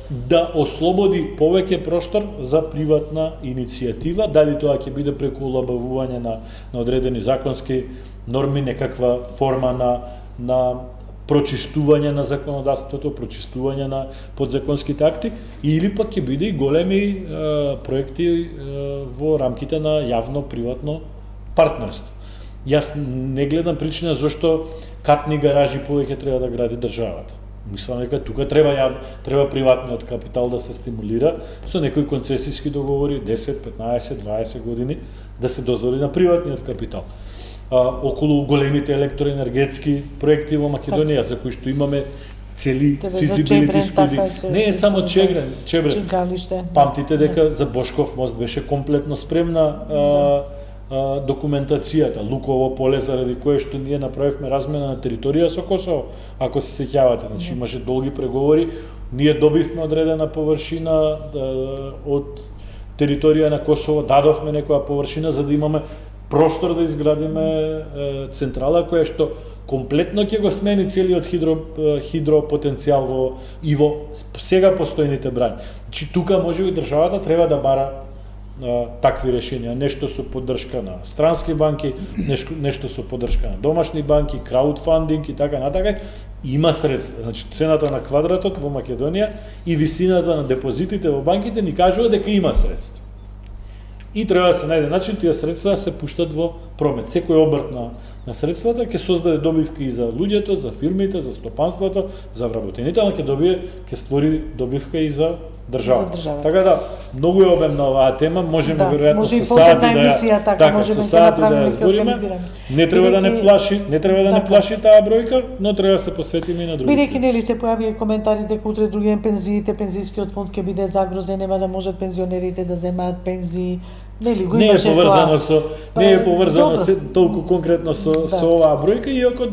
да ослободи повеќе простор за приватна иницијатива, дали тоа ќе биде преку олабавување на одредени законски норми, некаква форма на прочистување на законодавството, прочистување на подзаконските акти, или пак ќе биде и големи проекти во рамките на јавно-приватно партнерство. Јас не гледам причина зашто катни гаражи повеќе треба да гради државата. Мислам дека тука треба приватниот капитал да се стимулира со некои концесиски договори 10, 15, 20 години да се дозволи на приватниот капитал. Околу големите електроенергетски проекти во Македонија, за кои што имаме цели физибилити студии. Не е само Чегрен. Памтите дека за Бошков мост беше комплетно спремна документацијата, Луково поле, заради кое што ние направивме размена на територија со Косово, ако се сеќавате. Значи имаше долги преговори, ние добивме одредена површина од територија на Косово, дадовме некоја површина за да имаме простор да изградиме централа која што комплетно ќе го смени целиот хидропотенцијал во сега постојните брани. Значи тука може и државата треба да бара такви решенија, нешто со поддршка на странски банки, нешто со поддршка на домашни банки, краудфандинг и така натака. Има средства. Значи цената на квадратот во Македонија и висината на депозитите во банките ни кажува дека има средства. И треба да се најде начин тие средства се пуштат во промет. Секој обрт на средствата ќе создаде добивка и за луѓето, за фирмите, за стопанството, за вработените, ама ќе створи добивка и за државата. Така да, многу е обемна оваа тема, можеме веројатно со сати да ја збориме. Не треба да не плаши таа бројка, но треба да се посветиме и на други. Бидејќи нели се појавија коментари дека утре другиен пензиите, пензијскиот фонд ќе биде загрозен, нема да можат пензионерите да земаат пензии. Нели го имаше тоа? Не е поврзано толку конкретно со оваа бројка, иако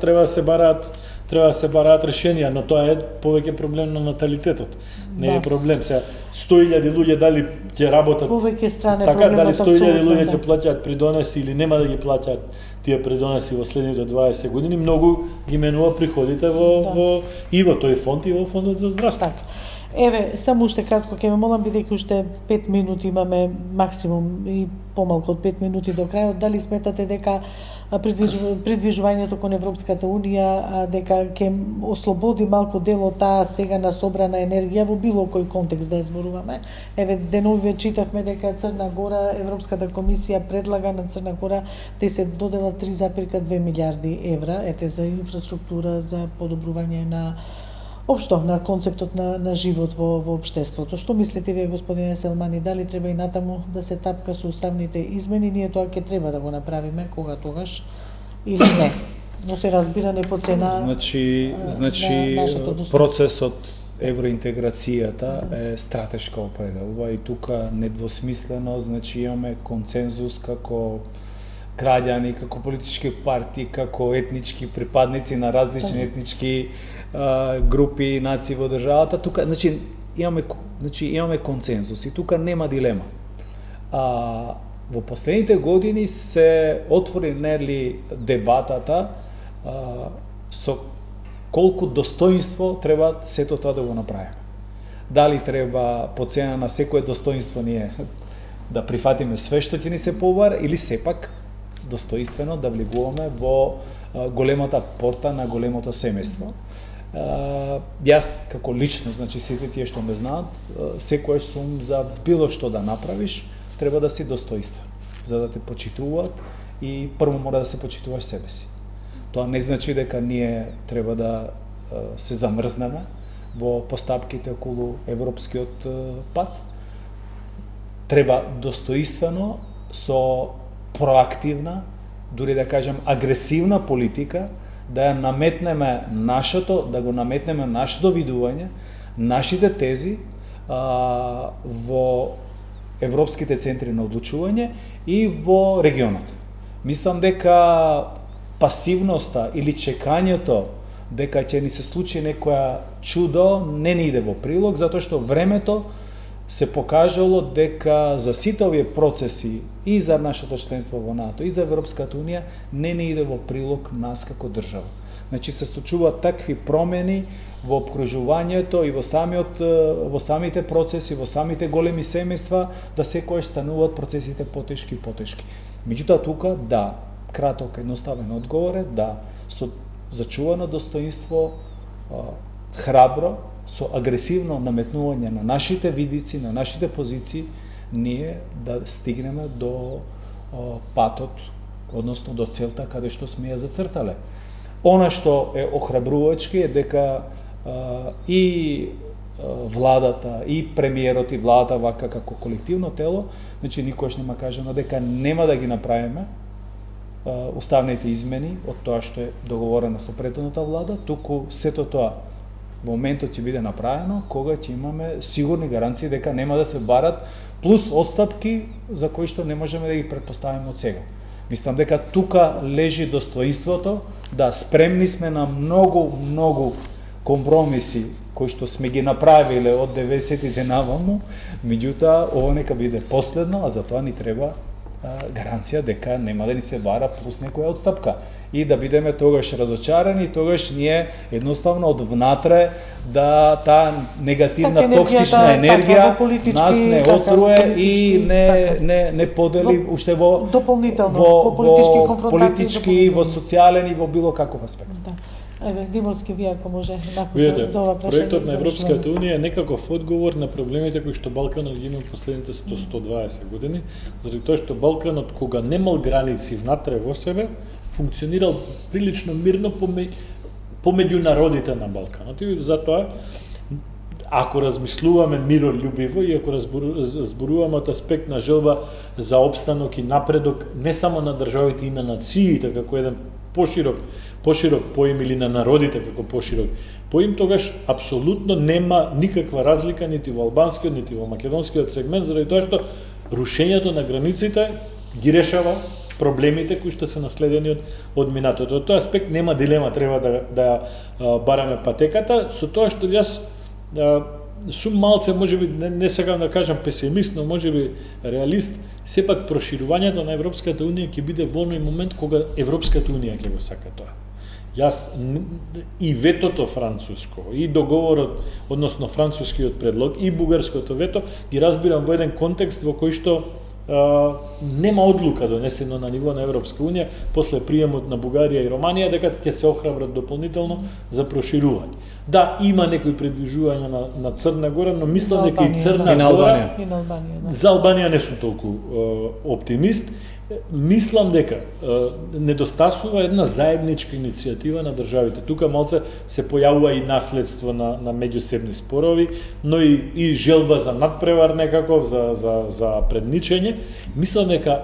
треба да се бараат решенија, но тоа е повеќе проблем на наталитетот. Не е проблем. Сега 100.000 луѓе дали ќе работат повеќе стране така, дали проблемот 100.000 луѓе ќе плаќаат придонеси или нема да ги плаќаат тие придонеси во следните 20 години, многу ги менува приходите и во тој фонд и во фондот за здравство. Така. Еве, само уште кратко ќе ме молам, бидејќи уште 5 минути имаме максимум и помалку од 5 минути до крајот, дали сметате дека придвижувањето кон Европската Унија дека ќе ослободи малку дел од таа сега насобрана енергија во било кој контекст да ја зборуваме? Еве, деновиве читавме дека Црна Гора, Европската комисија предлага на Црна Гора да се доделат 3,2 милиарди евра, за инфраструктура, за подобрување на општо на концептот на живот во општеството. Што мислите вие, господине Селмани, дали треба и натаму да се тапка со уставните измени? Ние тоа ќе треба да го направиме кога тогаш или не? Но се разбира не по цена Значи процесот евроинтеграцијата е стратешка определба и тука недвосмислено, значи имаме консензус како граѓани, како политички партии, како етнички припадници на различни етнички групи и нации во државата. Тука имаме консензус и тука нема дилема. Во последните години се отвори дебатата со колку достоинство треба сето тоа да го направиме. Дали треба по цена на секое достоинство ние да прифатиме све што ќе ни се побара, или сепак достоинствено да влегуваме во големата порта на големото семејство. Јас како лично, значи сите тие што ме знаат, секојаш сум за било што да направиш, треба да си достоинствен, за да те почитуваат и прво мора да се почитуваш себе си. Тоа не значи дека ние треба да се замрзнеме во постапките околу европскиот пат. Треба достоинствено, со проактивна, дури да кажем агресивна политика, да ја наметнеме да го наметнеме нашето видување, нашите тези во европските центри на одлучување и во регионот. Мислам дека пасивноста или чекањето дека ќе ни се случи некоја чудо не ни иде во прилог, затоа што времето се покажало дека за сите овие процеси и за нашето членство во НАТО и за Европската Унија не ни иде во прилог нас како држава. Значи се случуваат такви промени во обкружувањето и во самите процеси, во самите големи семејства, да секојаш стануваат процесите потешки и потешки. Меѓутоа тука да, краток едноставен одговор е да, со зачувано достоинство, храбро, со агресивно наметнување на нашите видици, на нашите позиции, ние да стигнеме до патот, односно до целта каде што сме ја зацртале. Она што е охрабрувачки е дека и владата, и премиерот, и владата вака како колективно тело, значи никош нема кажано дека нема да ги направиме уставните измени од тоа што е договорено со претhodната влада, туку сето тоа во моментот ќе биде направено кога ќе имаме сигурни гаранции дека нема да се барат плюс отстапки за кои што не можеме да ги претпоставиме од сега. Мислам дека тука лежи достоинството, да спремни сме на многу компромиси кои што сме ги направиле од 90-тите наваму, меѓутоа ова нека биде последно, а за тоа ни треба гаранција дека нема да ни се бара плюс некоја отстапка и да бидеме тогаш разочарани, тогаш ние едноставно од внатре да таа негативна токсична енергија нас не отруе и не подели уште во дополнително во политички конфронтации, политички, во социјален и во било каков аспект. Да. Еве, Димовски, вие ако може Видете, за ова прашање. проектот на Европската Унија е некаков одговор на проблемите кои што Балканот ги има последните 100-120 години, заради тоа што Балканот кога немал граници внатре во себе, функционирал прилично мирно помеѓу народите на Балканот. И затоа, ако размислуваме миролюбиво и ако зборуваме од аспект на желба за опстанок и напредок не само на државите и на нациите како еден поширок поим или на народите како поширок поим, тогаш апсолутно нема никаква разлика нити во албанскиот, нити во македонскиот сегмент, заради тоа што рушењето на границите ги решава проблемите кои што се наследени од минатото. Од тој аспект нема дилема, треба да бараме патеката, со тоа што јас сум малце, можеби не сакам да кажам песимист, но можеби реалист, сепак проширувањето на Европската Унија ќе биде во оној момент кога Европската Унија ќе го сака тоа. Јас и ветото француско, и договорот, односно францускиот предлог, и бугарското вето ги разбирам во еден контекст во кој што нема одлука донесено на ниво на Европска Унија после приемот на Бугарија и Романија дека ќе се охрабрат дополнително за проширување. Да, има некои предвижувања на Црна Гора, но мислам дека и Црна Гора и на Албанија. За Албанија не сум толку оптимист. Мислам дека недостасува една заедничка иницијатива на државите. Тука малце се појавува и наследство на меѓусебни спорови, но и желба за надпревар некаков, за предничење. Мислам дека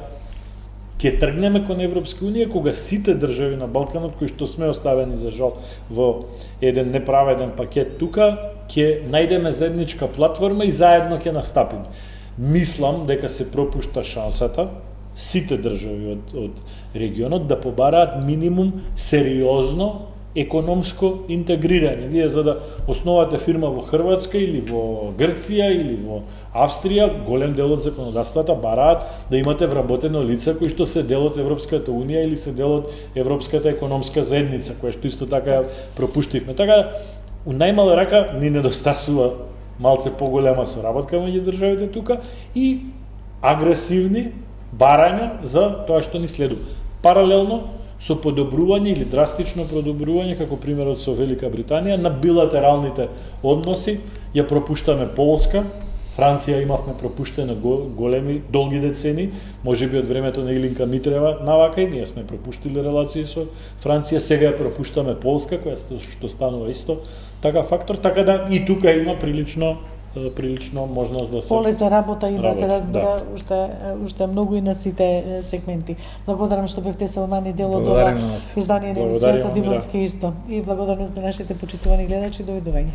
ќе тргнеме кон Европска Унија кога сите држави на Балканот кои што сме оставени за жал во еден неправеден пакет тука, ќе најдеме заедничка платформа и заедно ќе настапиме. Мислам дека се пропушта шансата сите држави од регионот да побараат минимум сериозно економско интегрирање. Вие за да основате фирма во Хрватска или во Грција или во Австрија, голем дел од законодавствата бараат да имате вработено лица кои што се дел од Европската унија или се дел од Европската економска заедница, која што исто така ја пропуштивме. Така, у најмала рака ни недостасува малце поголема соработка меѓу државите тука и агресивни барања за тоа што ни следува. Паралелно со подобрување или драстично подобрување, како примерот со Велика Британија, на билатералните односи, ја пропуштаме Полска, Франција имавме пропуштено големи, долги децени, можеби од времето на Илинка Митрева навака и ние сме пропуштили релации со Франција, сега ја пропуштаме Полска, која што станува исто така фактор, така да и тука има прилично можност да се поле за работа има, се работи, разбира, уште многу и на сите сегменти. Благодарам што бевте самани дел од Благодарам ова на вас. издание на Благодарам, емисијата Димовски исто. И благодарност на нашите почитувани гледачи, довидување.